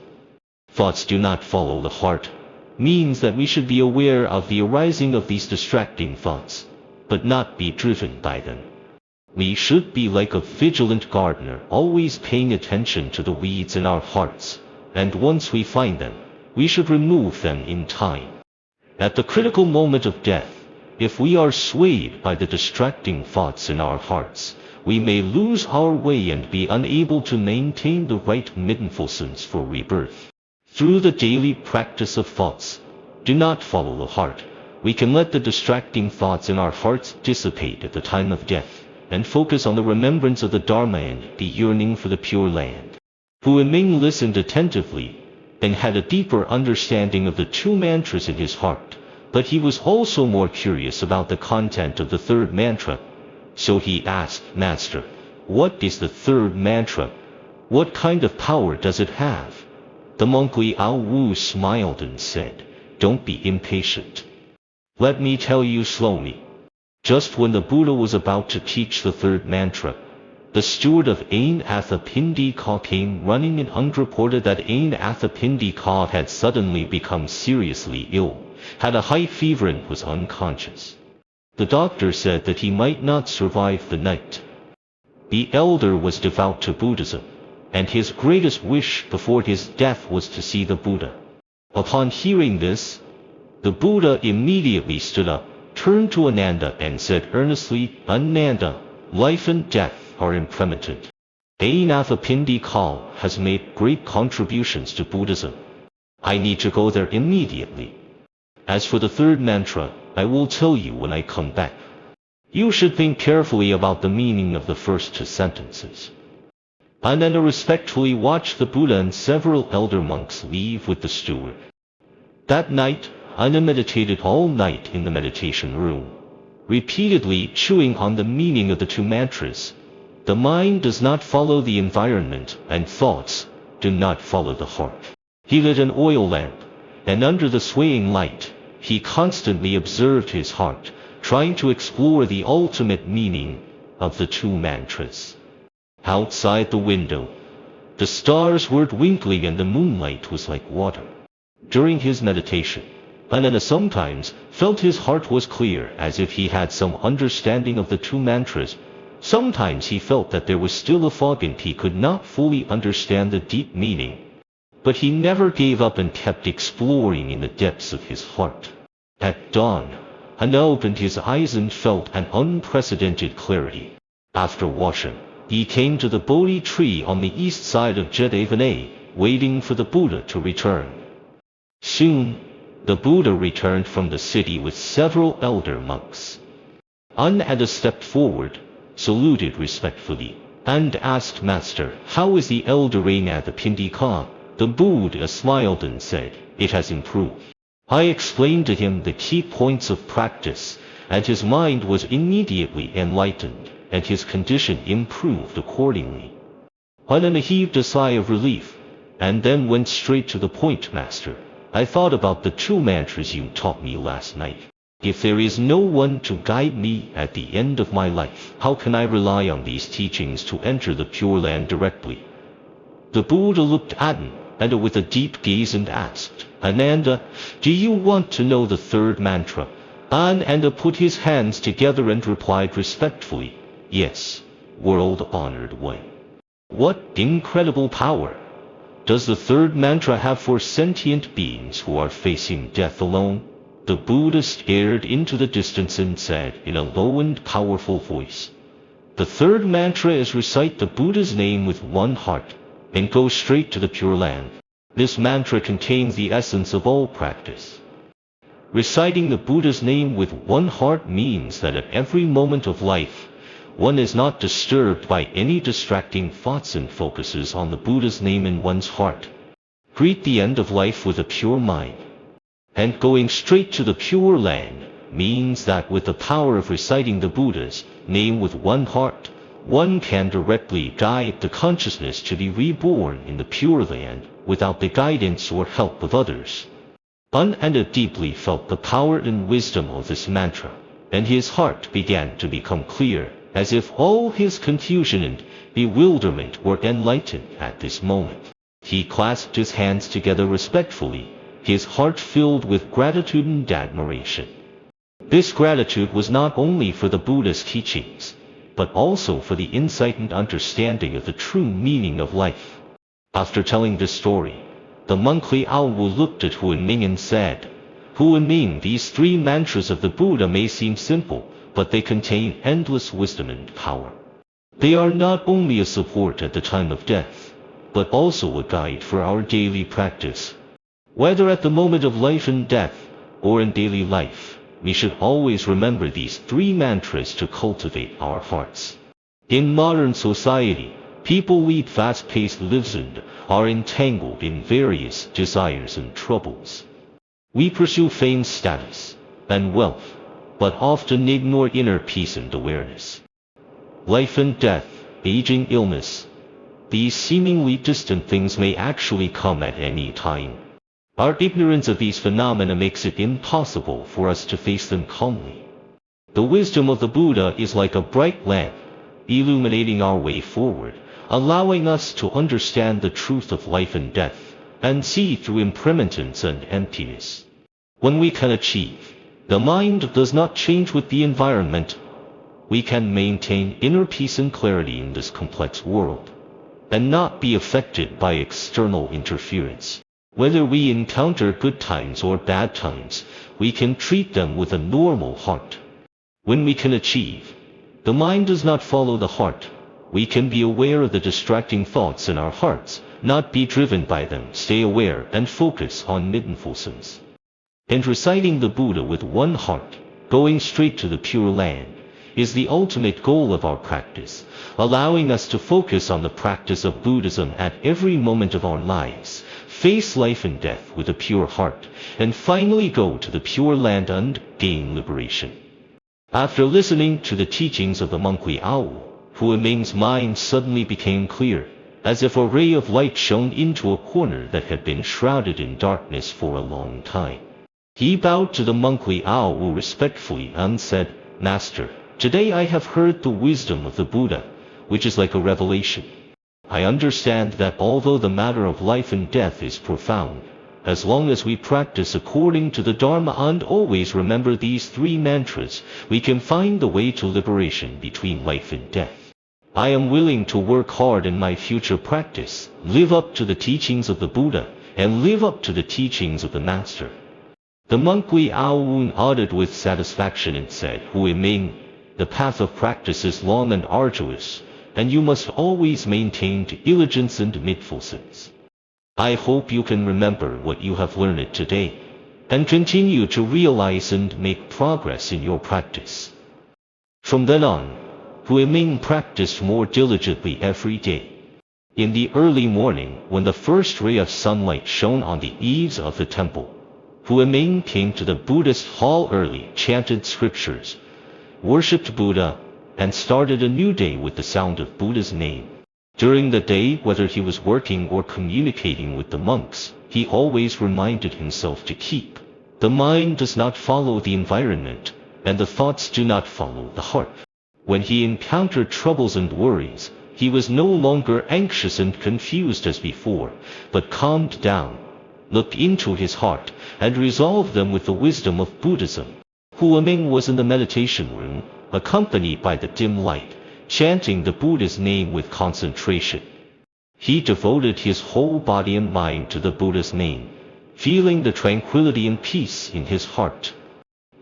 Thoughts do not follow the heart means that we should be aware of the arising of these distracting thoughts, but not be driven by them. We should be like a vigilant gardener, always paying attention to the weeds in our hearts, and once we find them, we should remove them in time. At the critical moment of death, if we are swayed by the distracting thoughts in our hearts, we may lose our way and be unable to maintain the right mindfulness for rebirth. Through the daily practice of thoughts, do not follow the heart, we can let the distracting thoughts in our hearts dissipate at the time of death, and focus on the remembrance of the Dharma and the yearning for the Pure Land. Huinming listened attentively, and had a deeper understanding of the 2 mantras in his heart, but he was also more curious about the content of the 3rd mantra. So he asked, Master, what is the 3rd mantra? What kind of power does it have? The monk Liao Wu smiled and said, don't be impatient. Let me tell you slowly. Just when the Buddha was about to teach the 3rd mantra, the steward of Ain Athapindika came running and reported that Ain Athapindika had suddenly become seriously ill, had a high fever and was unconscious. The doctor said that he might not survive the night. The elder was devout to Buddhism, and his greatest wish before his death was to see the Buddha. Upon hearing this, the Buddha immediately stood up, turned to Ananda and said earnestly, Ananda, life and death are impermanent. Ainathapindika has made great contributions to Buddhism. I need to go there immediately. As for the 3rd mantra, I will tell you when I come back. You should think carefully about the meaning of the first 2 sentences. Ananda respectfully watched the Buddha and several elder monks leave with the steward. That night, Ananda meditated all night in the meditation room, repeatedly chewing on the meaning of the 2 mantras. The mind does not follow the environment, and thoughts do not follow the heart. He lit an oil lamp, and under the swaying light, he constantly observed his heart, trying to explore the ultimate meaning of the 2 mantras. Outside the window, the stars were twinkling and the moonlight was like water. During his meditation, Ananda sometimes felt his heart was clear, as if he had some understanding of the 2 mantras. Sometimes he felt that there was still a fog and he could not fully understand the deep meaning. But he never gave up and kept exploring in the depths of his heart. At dawn, Ananda opened his eyes and felt an unprecedented clarity. After washing, he came to the Bodhi tree on the east side of Jedavana, waiting for the Buddha to return. Soon, the Buddha returned from the city with several elder monks. Ananda stepped forward, saluted respectfully, and asked Master, "How is the elder rain at the Pindika?" The Buddha smiled and said, "It has improved." I explained to him the key points of practice, and his mind was immediately enlightened, and his condition improved accordingly. Ananda heaved a sigh of relief, and then went straight to the point. "Master, I thought about the two mantras you taught me last night. If there is no one to guide me at the end of my life, how can I rely on these teachings to enter the Pure Land directly?" The Buddha looked at Ananda with a deep gaze and asked, "Ananda, do you want to know the third mantra?" Ananda put his hands together and replied respectfully, "Yes, world-honored one." What incredible power does the third mantra have for sentient beings who are facing death alone? The Buddha stared into the distance and said in a low and powerful voice, "The third mantra is recite the Buddha's name with one heart, and go straight to the Pure Land." This mantra contains the essence of all practice. Reciting the Buddha's name with one heart means that at every moment of life, one is not disturbed by any distracting thoughts and focuses on the Buddha's name in one's heart. Greet the end of life with a pure mind. And going straight to the Pure Land means that with the power of reciting the Buddha's name with one heart, one can directly guide the consciousness to be reborn in the Pure Land without the guidance or help of others. Ananda deeply felt the power and wisdom of this mantra, and his heart began to become clear, as if all his confusion and bewilderment were enlightened at this moment. He clasped his hands together respectfully, his heart filled with gratitude and admiration. This gratitude was not only for the Buddha's teachings, but also for the insight and understanding of the true meaning of life. After telling this story, the monk Liao looked at Huinming and said, "Huinming, these three mantras of the Buddha may seem simple, but they contain endless wisdom and power. They are not only a support at the time of death, but also a guide for our daily practice. Whether at the moment of life and death, or in daily life, we should always remember these three mantras to cultivate our hearts." In modern society, people lead fast-paced lives and are entangled in various desires and troubles. We pursue fame, status, and wealth, but often ignore inner peace and awareness. Life and death, aging, illness, these seemingly distant things may actually come at any time. Our ignorance of these phenomena makes it impossible for us to face them calmly. The wisdom of the Buddha is like a bright lamp, illuminating our way forward, allowing us to understand the truth of life and death, and see through impermanence and emptiness. When we can achieve, the mind does not change with the environment, we can maintain inner peace and clarity in this complex world, and not be affected by external interference. Whether we encounter good times or bad times, we can treat them with a normal heart. When we can achieve, the mind does not follow the heart. We can be aware of the distracting thoughts in our hearts, not be driven by them, stay aware and focus on mindfulness. And reciting the Buddha with one heart, going straight to the Pure Land, is the ultimate goal of our practice, allowing us to focus on the practice of Buddhism at every moment of our lives, face life and death with a pure heart, and finally go to the Pure Land and gain liberation. After listening to the teachings of the monk Liao, Huiming's mind suddenly became clear, as if a ray of light shone into a corner that had been shrouded in darkness for a long time. He bowed to the monk Liao respectfully and said, "Master, today I have heard the wisdom of the Buddha, which is like a revelation. I understand that although the matter of life and death is profound, as long as we practice according to the Dharma and always remember these three mantras, we can find the way to liberation between life and death. I am willing to work hard in my future practice, live up to the teachings of the Buddha, and live up to the teachings of the Master." The monk Liao nodded with satisfaction and said, "Huiming, the path of practice is long and arduous, and you must always maintain diligence and mindfulness. I hope you can remember what you have learned today, and continue to realize and make progress in your practice. From then on, Huiming practiced more diligently every day. In the early morning, when the first ray of sunlight shone on the eaves of the temple, Huiming came to the Buddhist hall early, chanted scriptures, worshipped Buddha, and started a new day with the sound of Buddha's name. During the day, whether he was working or communicating with the monks, he always reminded himself to keep the mind does not follow the environment, and the thoughts do not follow the heart. When he encountered troubles and worries, he was no longer anxious and confused as before, but calmed down, looked into his heart, and resolved them with the wisdom of Buddhism. Huiming was in the meditation room, accompanied by the dim light, chanting the Buddha's name with concentration. He devoted his whole body and mind to the Buddha's name, feeling the tranquility and peace in his heart.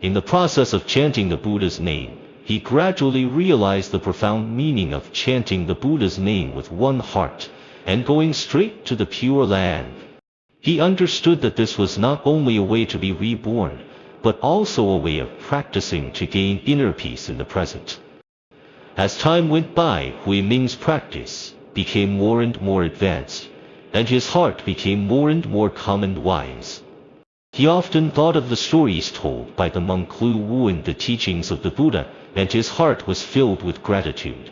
In the process of chanting the Buddha's name, he gradually realized the profound meaning of chanting the Buddha's name with one heart, and going straight to the Pure Land. He understood that this was not only a way to be reborn, but also a way of practicing to gain inner peace in the present. As time went by, Huiming's practice became more and more advanced, and his heart became more and more calm and wise. He often thought of the stories told by the monk Lu Wu and the teachings of the Buddha, and his heart was filled with gratitude.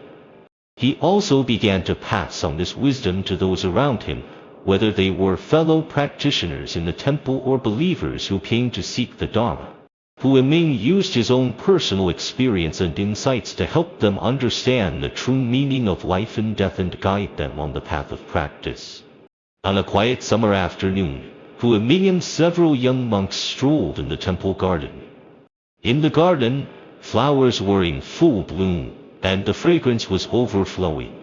He also began to pass on this wisdom to those around him, whether they were fellow practitioners in the temple or believers who came to seek the Dharma. Huiming used his own personal experience and insights to help them understand the true meaning of life and death and guide them on the path of practice. On a quiet summer afternoon, Huiming and several young monks strolled in the temple garden. In the garden, flowers were in full bloom, and the fragrance was overflowing.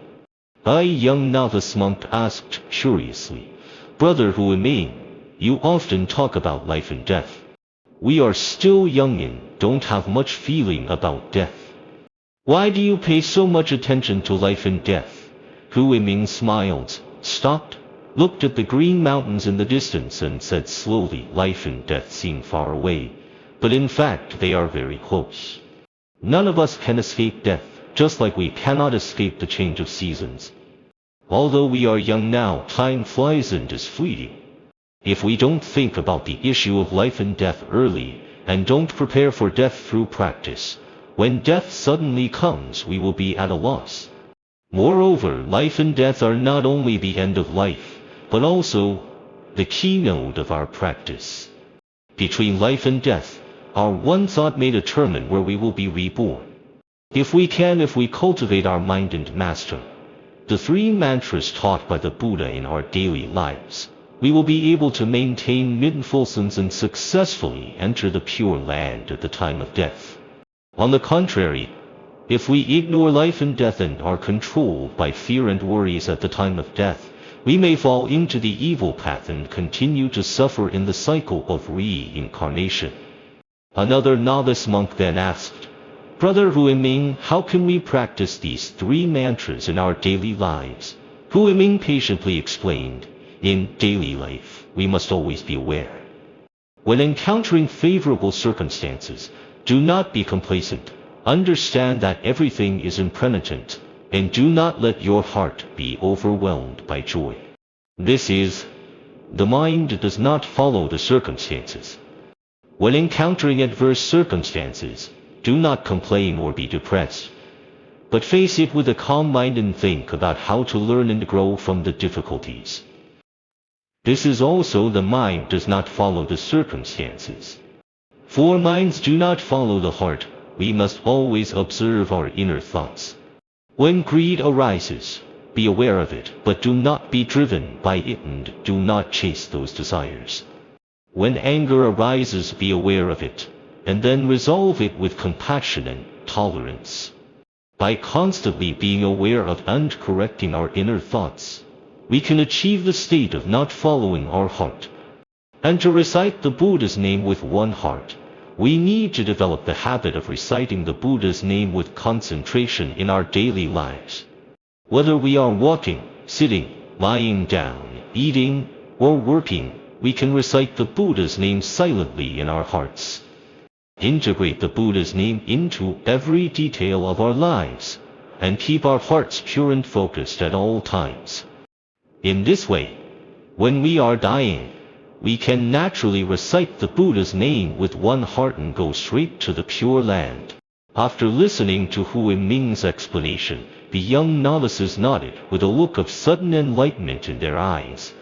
A young novice monk asked curiously, "Brother Huiming, you often talk about life and death. We are still young and don't have much feeling about death. Why do you pay so much attention to life and death?" Huiming smiled, stopped, looked at the green mountains in the distance and said slowly, "Life and death seem far away, but in fact they are very close. None of us can escape death, just like we cannot escape the change of seasons. Although we are young now, time flies and is fleeting. If we don't think about the issue of life and death early, and don't prepare for death through practice, when death suddenly comes we will be at a loss. Moreover, life and death are not only the end of life, but also the keynote of our practice. Between life and death, our one thought may determine where we will be reborn. If we cultivate our mind and master the three mantras taught by the Buddha in our daily lives, we will be able to maintain mindfulness and successfully enter the Pure Land at the time of death. On the contrary, if we ignore life and death and are controlled by fear and worries at the time of death, we may fall into the evil path and continue to suffer in the cycle of reincarnation. Another novice monk then asked, "Brother Huiming, how can we practice these three mantras in our daily lives?" Huiming patiently explained, "In daily life, we must always be aware. When encountering favorable circumstances, do not be complacent. Understand that everything is impermanent, and do not let your heart be overwhelmed by joy. This is, the mind does not follow the circumstances. When encountering adverse circumstances, do not complain or be depressed, but face it with a calm mind and think about how to learn and grow from the difficulties. This is also the mind does not follow the circumstances. For minds do not follow the heart, we must always observe our inner thoughts. When greed arises, be aware of it, but do not be driven by it and do not chase those desires. When anger arises, be aware of it, and then resolve it with compassion and tolerance. By constantly being aware of and correcting our inner thoughts, we can achieve the state of not following our heart. And to recite the Buddha's name with one heart, we need to develop the habit of reciting the Buddha's name with concentration in our daily lives. Whether we are walking, sitting, lying down, eating, or working, we can recite the Buddha's name silently in our hearts. Integrate the Buddha's name into every detail of our lives, and keep our hearts pure and focused at all times. In this way, when we are dying, we can naturally recite the Buddha's name with one heart and go straight to the Pure Land. After listening to Hu Yiming's explanation, the young novices nodded with a look of sudden enlightenment in their eyes.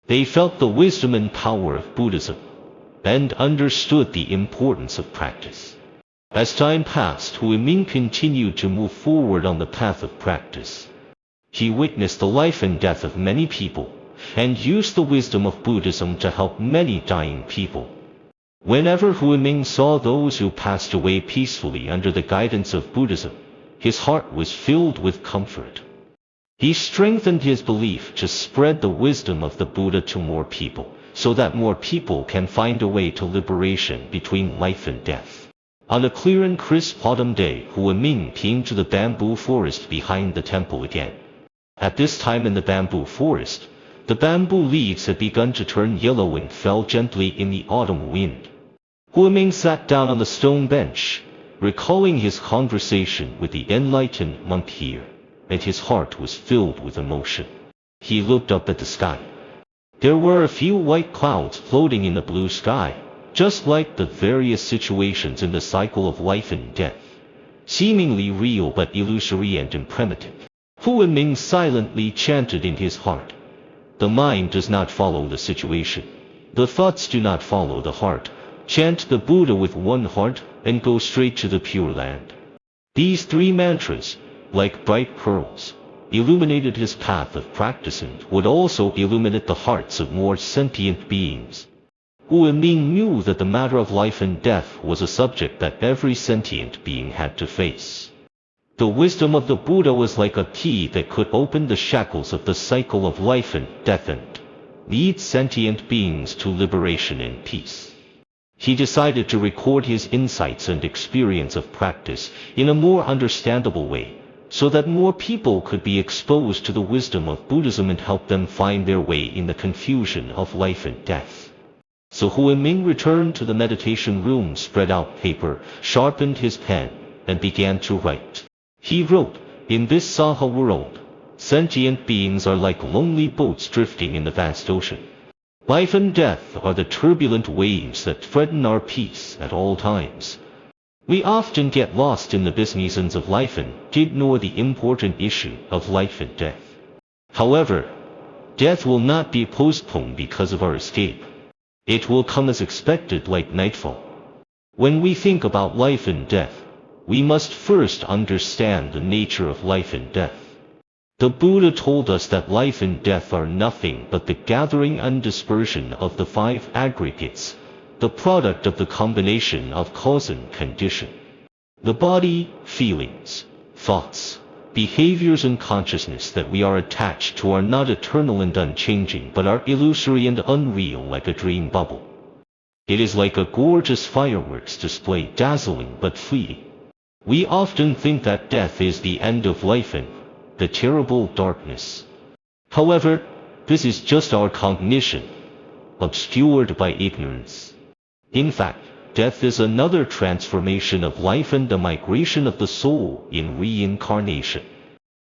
They felt the wisdom and power of Buddhism, and understood the importance of practice. As time passed, Hu Yiming continued to move forward on the path of practice. He witnessed the life and death of many people, and used the wisdom of Buddhism to help many dying people. Whenever Hu Yiming saw those who passed away peacefully under the guidance of Buddhism, his heart was filled with comfort. He strengthened his belief to spread the wisdom of the Buddha to more people, so that more people can find a way to liberation between life and death. On a clear and crisp autumn day, Hu Yiming came to the bamboo forest behind the temple again. At this time in the bamboo forest, the bamboo leaves had begun to turn yellow and fell gently in the autumn wind. Hu Yiming sat down on the stone bench, recalling his conversation with the enlightened monk here, and his heart was filled with emotion. He looked up at the sky. There were a few white clouds floating in the blue sky, just like the various situations in the cycle of life and death, seemingly real but illusory and imprimitive. Hu Yiming silently chanted in his heart. The mind does not follow the situation. The thoughts do not follow the heart. Chant the Buddha with one heart, and go straight to the Pure Land. These three mantras, like bright pearls, illuminated his path of practice and would also illuminate the hearts of more sentient beings. Hu Yiming knew that the matter of life and death was a subject that every sentient being had to face. The wisdom of the Buddha was like a key that could open the shackles of the cycle of life and death and lead sentient beings to liberation and peace. He decided to record his insights and experience of practice in a more understandable way, so that more people could be exposed to the wisdom of Buddhism and help them find their way in the confusion of life and death. So Hu Yiming returned to the meditation room, spread out paper, sharpened his pen, and began to write. He wrote, "In this Saha world, sentient beings are like lonely boats drifting in the vast ocean. Life and death are the turbulent waves that threaten our peace at all times. We often get lost in the business of life and ignore the important issue of life and death. However, death will not be postponed because of our escape. It will come as expected, like nightfall. When we think about life and death, we must first understand the nature of life and death. The Buddha told us that life and death are nothing but the gathering and dispersion of the five aggregates, the product of the combination of cause and condition. The body, feelings, thoughts, behaviors and consciousness that we are attached to are not eternal and unchanging but are illusory and unreal, like a dream bubble. It is like a gorgeous fireworks display, dazzling but fleeting. We often think that death is the end of life and the terrible darkness. However, this is just our cognition, obscured by ignorance. In fact, death is another transformation of life and the migration of the soul in reincarnation.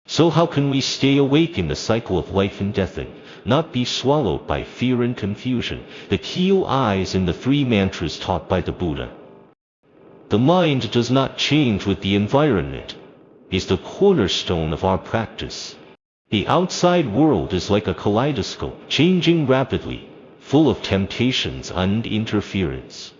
So how can we stay awake in the cycle of life and death and not be swallowed by fear and confusion? The key lies in the three mantras taught by the Buddha. The mind does not change with the environment, is the cornerstone of our practice. The outside world is like a kaleidoscope, changing rapidly, full of temptations and interference.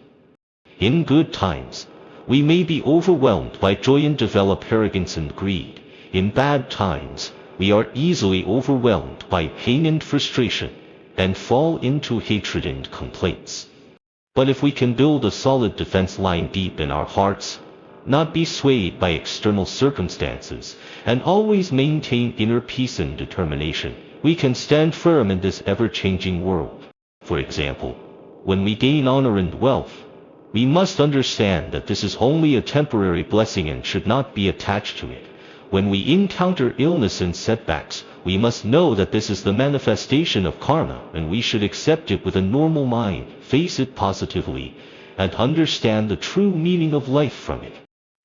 In good times, we may be overwhelmed by joy and develop arrogance and greed. In bad times, we are easily overwhelmed by pain and frustration, and fall into hatred and complaints. But if we can build a solid defense line deep in our hearts, not be swayed by external circumstances, and always maintain inner peace and determination, we can stand firm in this ever-changing world. For example, when we gain honor and wealth, we must understand that this is only a temporary blessing and should not be attached to it. When we encounter illness and setbacks, we must know that this is the manifestation of karma, and we should accept it with a normal mind, face it positively, and understand the true meaning of life from it.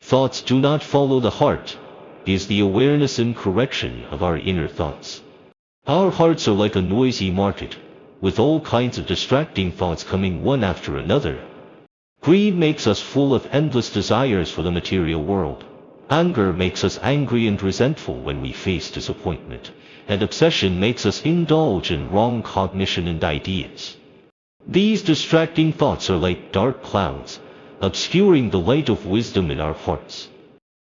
Thoughts do not follow the heart, is the awareness and correction of our inner thoughts. Our hearts are like a noisy market, with all kinds of distracting thoughts coming one after another. Greed makes us full of endless desires for the material world. Anger makes us angry and resentful when we face disappointment, and obsession makes us indulge in wrong cognition and ideas. These distracting thoughts are like dark clouds, obscuring the light of wisdom in our hearts.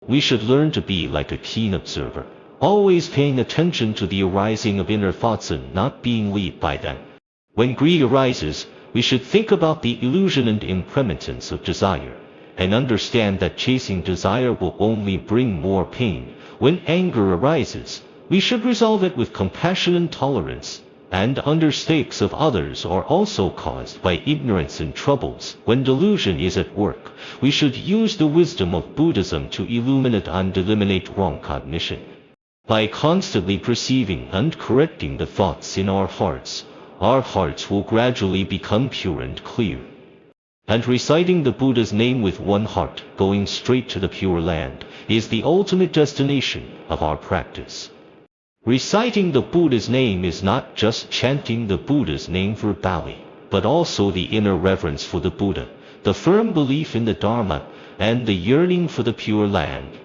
We should learn to be like a keen observer, always paying attention to the arising of inner thoughts and not being led by them. When greed arises, we should think about the illusion and impermanence of desire, and understand that chasing desire will only bring more pain. When anger arises, we should resolve it with compassion and tolerance, and mistakes of others are also caused by ignorance and troubles. When delusion is at work, we should use the wisdom of Buddhism to illuminate and eliminate wrong cognition. By constantly perceiving and correcting the thoughts in our hearts will gradually become pure and clear. And reciting the Buddha's name with one heart, going straight to the Pure Land, is the ultimate destination of our practice. Reciting the Buddha's name is not just chanting the Buddha's name verbally, but also the inner reverence for the Buddha, the firm belief in the Dharma, and the yearning for the Pure Land.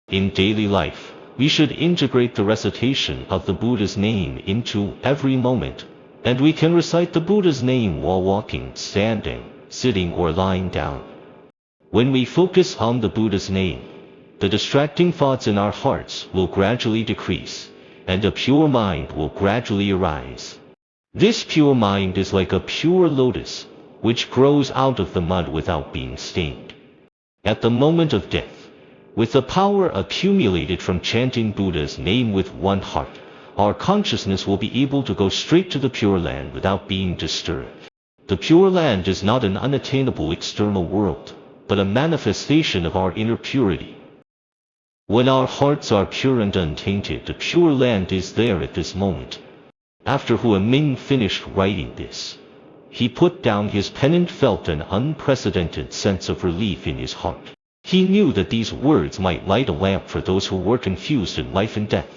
In daily life, we should integrate the recitation of the Buddha's name into every moment, and we can recite the Buddha's name while walking, standing, sitting, or lying down. When we focus on the Buddha's name, the distracting thoughts in our hearts will gradually decrease, and a pure mind will gradually arise. This pure mind is like a pure lotus, which grows out of the mud without being stained. At the moment of death, with the power accumulated from chanting Buddha's name with one heart, our consciousness will be able to go straight to the Pure Land without being disturbed. The Pure Land is not an unattainable external world, but a manifestation of our inner purity. When our hearts are pure and untainted, the Pure Land is there at this moment. After Huaming finished writing this, he put down his pen and felt an unprecedented sense of relief in his heart. He knew that these words might light a lamp for those who were confused in life and death.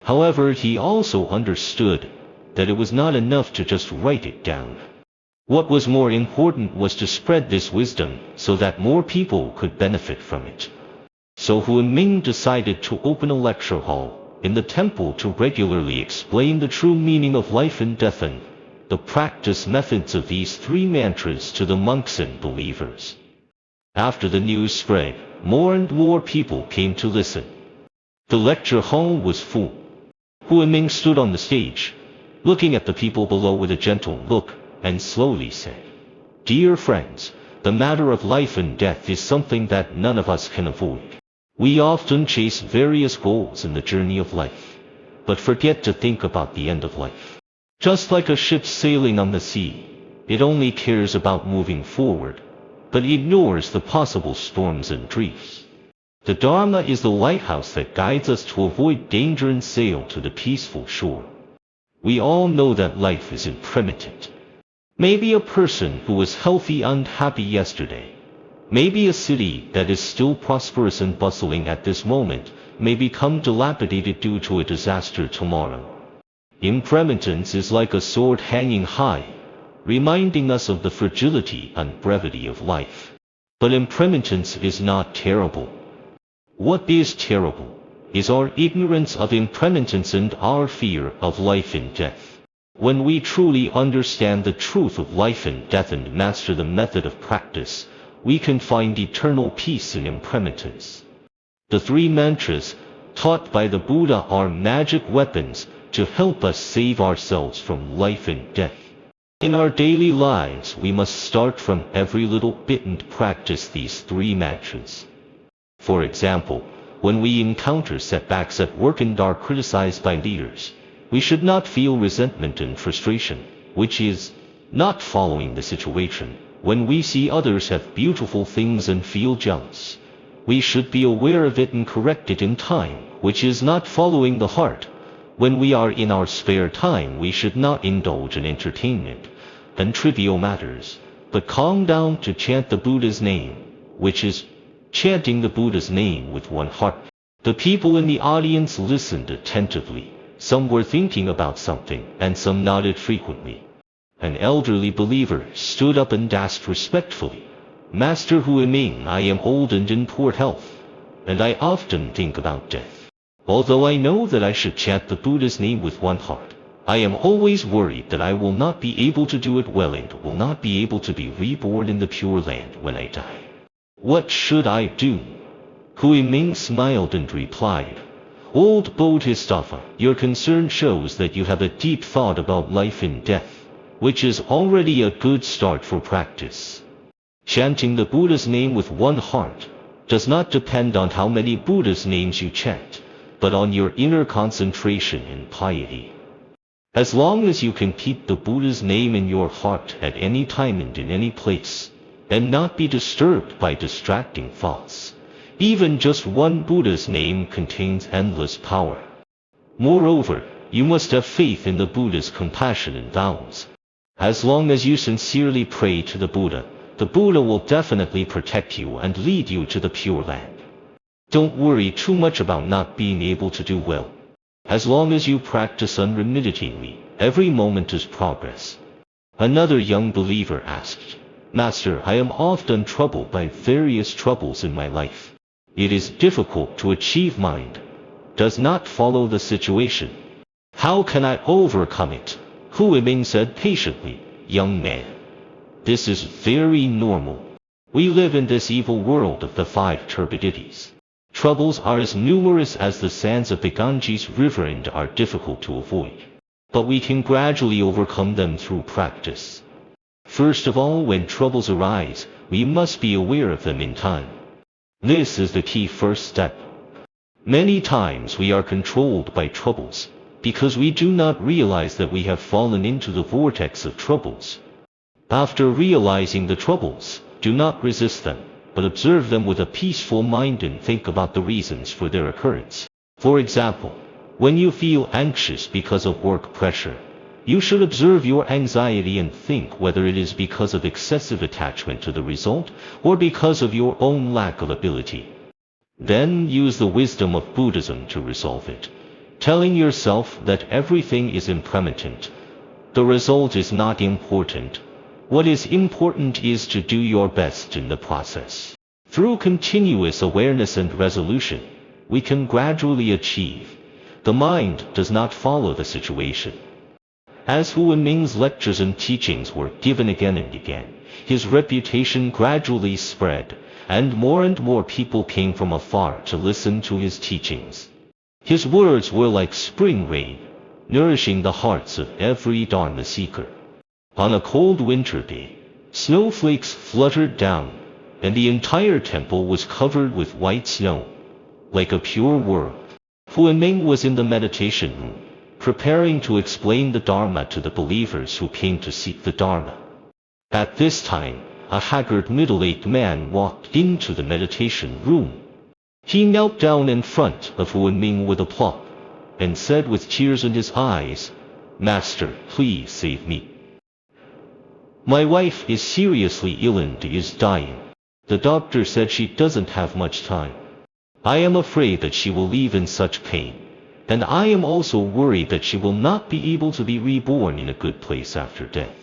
However, he also understood that it was not enough to just write it down. What was more important was to spread this wisdom so that more people could benefit from it. So Huaming decided to open a lecture hall in the temple to regularly explain the true meaning of life and death and the practice methods of these three mantras to the monks and believers. After the news spread, more and more people came to listen. The lecture hall was full. Huaming stood on the stage, looking at the people below with a gentle look, and slowly said, "Dear friends, the matter of life and death is something that none of us can avoid. We often chase various goals in the journey of life, but forget to think about the end of life. Just like a ship sailing on the sea, it only cares about moving forward, but ignores the possible storms and drifts. The Dharma is the lighthouse that guides us to avoid danger and sail to the peaceful shore. We all know that life is impermanent. Maybe a person who was healthy and happy yesterday, maybe a city that is still prosperous and bustling at this moment, may become dilapidated due to a disaster tomorrow. Impermanence is like a sword hanging high, reminding us of the fragility and brevity of life. But impermanence is not terrible. What is terrible is our ignorance of impermanence and our fear of life and death. When we truly understand the truth of life and death and master the method of practice, we can find eternal peace in impermanence. The three mantras taught by the Buddha are magic weapons to help us save ourselves from life and death. In our daily lives, we must start from every little bit and practice these three mantras. For example, when we encounter setbacks at work and are criticized by leaders, we should not feel resentment and frustration, which is not following the situation. When we see others have beautiful things and feel jealous, we should be aware of it and correct it in time, which is not following the heart. When we are in our spare time, we should not indulge in entertainment and trivial matters, but calm down to chant the Buddha's name, which is chanting the Buddha's name with one heart. The people in the audience listened attentively. Some were thinking about something, and some nodded frequently. An elderly believer stood up and asked respectfully, "Master Huiming, I am old and in poor health, and I often think about death. Although I know that I should chant the Buddha's name with one heart, I am always worried that I will not be able to do it well and will not be able to be reborn in the Pure Land when I die. What should I do?" Huiming smiled and replied, "Old Bodhisattva, your concern shows that you have a deep thought about life and death, which is already a good start for practice. Chanting the Buddha's name with one heart does not depend on how many Buddha's names you chant, but on your inner concentration and piety. As long as you can keep the Buddha's name in your heart at any time and in any place, and not be disturbed by distracting thoughts, even just one Buddha's name contains endless power. Moreover, you must have faith in the Buddha's compassion and vows. As long as you sincerely pray to the Buddha will definitely protect you and lead you to the Pure Land. Don't worry too much about not being able to do well. As long as you practice unremittingly, every moment is progress." Another young believer asked, "Master, I am often troubled by various troubles in my life. It is difficult to achieve mind. Does not follow the situation. How can I overcome it?" Huiming said patiently, "Young man, this is very normal. We live in this evil world of the 5 turbidities. Troubles are as numerous as the sands of the Ganges River and are difficult to avoid. But we can gradually overcome them through practice. First of all, when troubles arise, we must be aware of them in time. This is the key first step. Many times we are controlled by troubles, because we do not realize that we have fallen into the vortex of troubles. After realizing the troubles, do not resist them, but observe them with a peaceful mind and think about the reasons for their occurrence. For example, when you feel anxious because of work pressure, you should observe your anxiety and think whether it is because of excessive attachment to the result or because of your own lack of ability. Then use the wisdom of Buddhism to resolve it, telling yourself that everything is impermanent. The result is not important. What is important is to do your best in the process. Through continuous awareness and resolution, we can gradually achieve. The mind does not follow the situation." As Huiming's lectures and teachings were given again and again, his reputation gradually spread, and more people came from afar to listen to his teachings. His words were like spring rain, nourishing the hearts of every Dharma seeker. On a cold winter day, snowflakes fluttered down, and the entire temple was covered with white snow, like a pure world. Huiming was in the meditation room, preparing to explain the Dharma to the believers who came to seek the Dharma. At this time, a haggard middle-aged man walked into the meditation room. He knelt down in front of Huiming with a plop, and said with tears in his eyes, "Master, please save me. My wife is seriously ill and is dying. The doctor said she doesn't have much time. I am afraid that she will leave in such pain, and I am also worried that she will not be able to be reborn in a good place after death.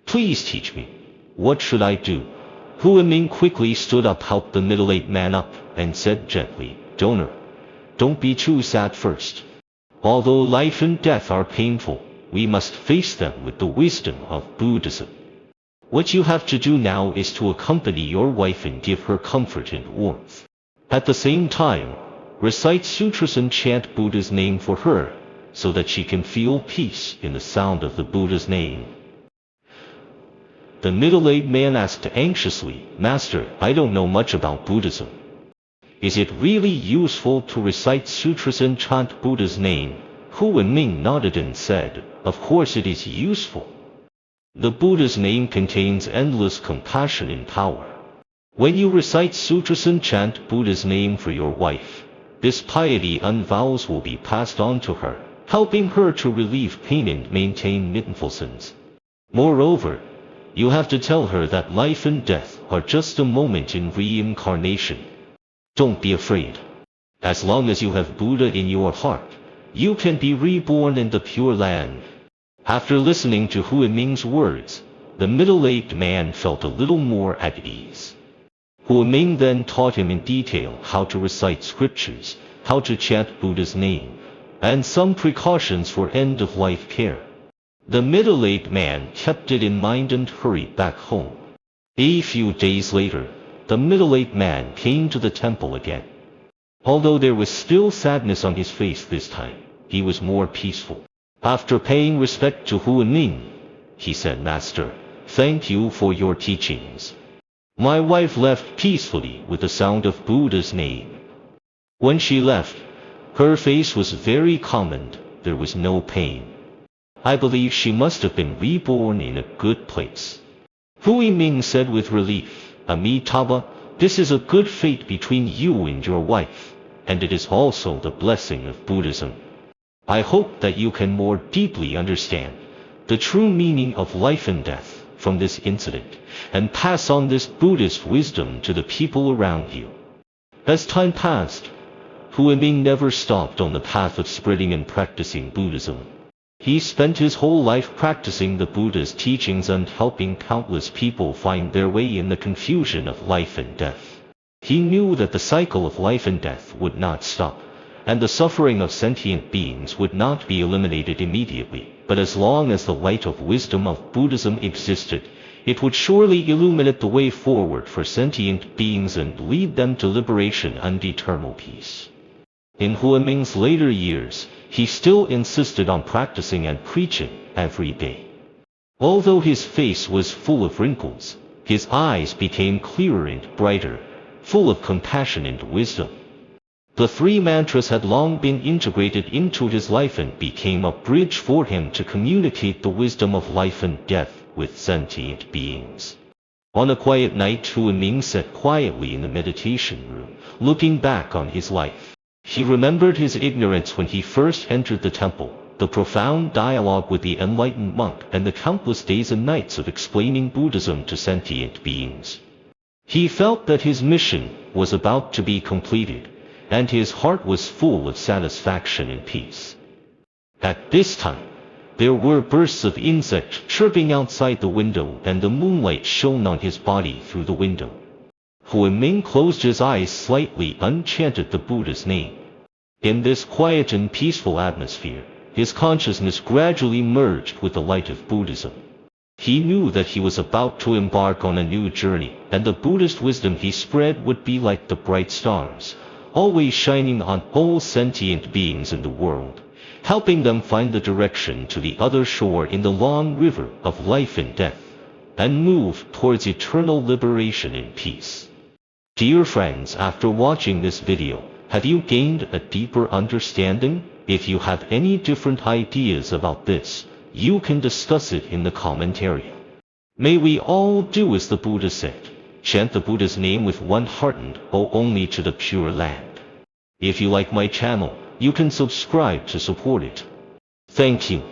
Please teach me. What should I do?" Huiming quickly stood up, helped the middle-aged man up, and said gently, "Donor, don't be too sad first. Although life and death are painful, we must face them with the wisdom of Buddhism. What you have to do now is to accompany your wife and give her comfort and warmth. At the same time, recite sutras and chant Buddha's name for her, so that she can feel peace in the sound of the Buddha's name." The middle-aged man asked anxiously, "Master, I don't know much about Buddhism. Is it really useful to recite sutras and chant Buddha's name?" Huiming nodded and said, "Of course it is useful. The Buddha's name contains endless compassion and power. When you recite sutras and chant Buddha's name for your wife, this piety and vows will be passed on to her, helping her to relieve pain and maintain mindfulness. Moreover, you have to tell her that life and death are just a moment in reincarnation. Don't be afraid. As long as you have Buddha in your heart, you can be reborn in the Pure Land. After listening to Huiming's words, the middle-aged man felt a little more at ease. Huiming then taught him in detail how to recite scriptures, how to chant Buddha's name, and some precautions for end-of-life care. The middle-aged man kept it in mind and hurried back home. A few days later, the middle-aged man came to the temple again. Although there was still sadness on his face this time, he was more peaceful. After paying respect to Huiming, he said, "Master, thank you for your teachings." My wife left peacefully with the sound of Buddha's name. When she left, her face was very calm and there was no pain. I believe she must have been reborn in a good place. Huiming said with relief, "Amitabha, this is a good fate between you and your wife, and it is also the blessing of Buddhism. I hope that you can more deeply understand the true meaning of life and death from this incident, and pass on this Buddhist wisdom to the people around you." As time passed, Huiming never stopped on the path of spreading and practicing Buddhism. He spent his whole life practicing the Buddha's teachings and helping countless people find their way in the confusion of life and death. He knew that the cycle of life and death would not stop, and the suffering of sentient beings would not be eliminated immediately, but as long as the light of wisdom of Buddhism existed, it would surely illuminate the way forward for sentient beings and lead them to liberation and eternal peace. In Huiming's later years, he still insisted on practicing and preaching every day. Although his face was full of wrinkles, his eyes became clearer and brighter, full of compassion and wisdom. The three mantras had long been integrated into his life and became a bridge for him to communicate the wisdom of life and death with sentient beings. On a quiet night, Huiming sat quietly in the meditation room, looking back on his life. He remembered his ignorance when he first entered the temple, the profound dialogue with the enlightened monk, and the countless days and nights of explaining Buddhism to sentient beings. He felt that his mission was about to be completed, and his heart was full of satisfaction and peace. At this time, there were bursts of insects chirping outside the window, and the moonlight shone on his body through the window. Huiming closed his eyes slightly and chanted the Buddha's name. In this quiet and peaceful atmosphere, his consciousness gradually merged with the light of Buddhism. He knew that he was about to embark on a new journey, and the Buddhist wisdom he spread would be like the bright stars, always shining on all sentient beings in the world, helping them find the direction to the other shore in the long river of life and death, and move towards eternal liberation and peace. Dear friends, after watching this video, have you gained a deeper understanding? If you have any different ideas about this, you can discuss it in the comment area. May we all do as the Buddha said, chant the Buddha's name with one heart and go only to the Pure Land. If you like my channel, you can subscribe to support it. Thank you.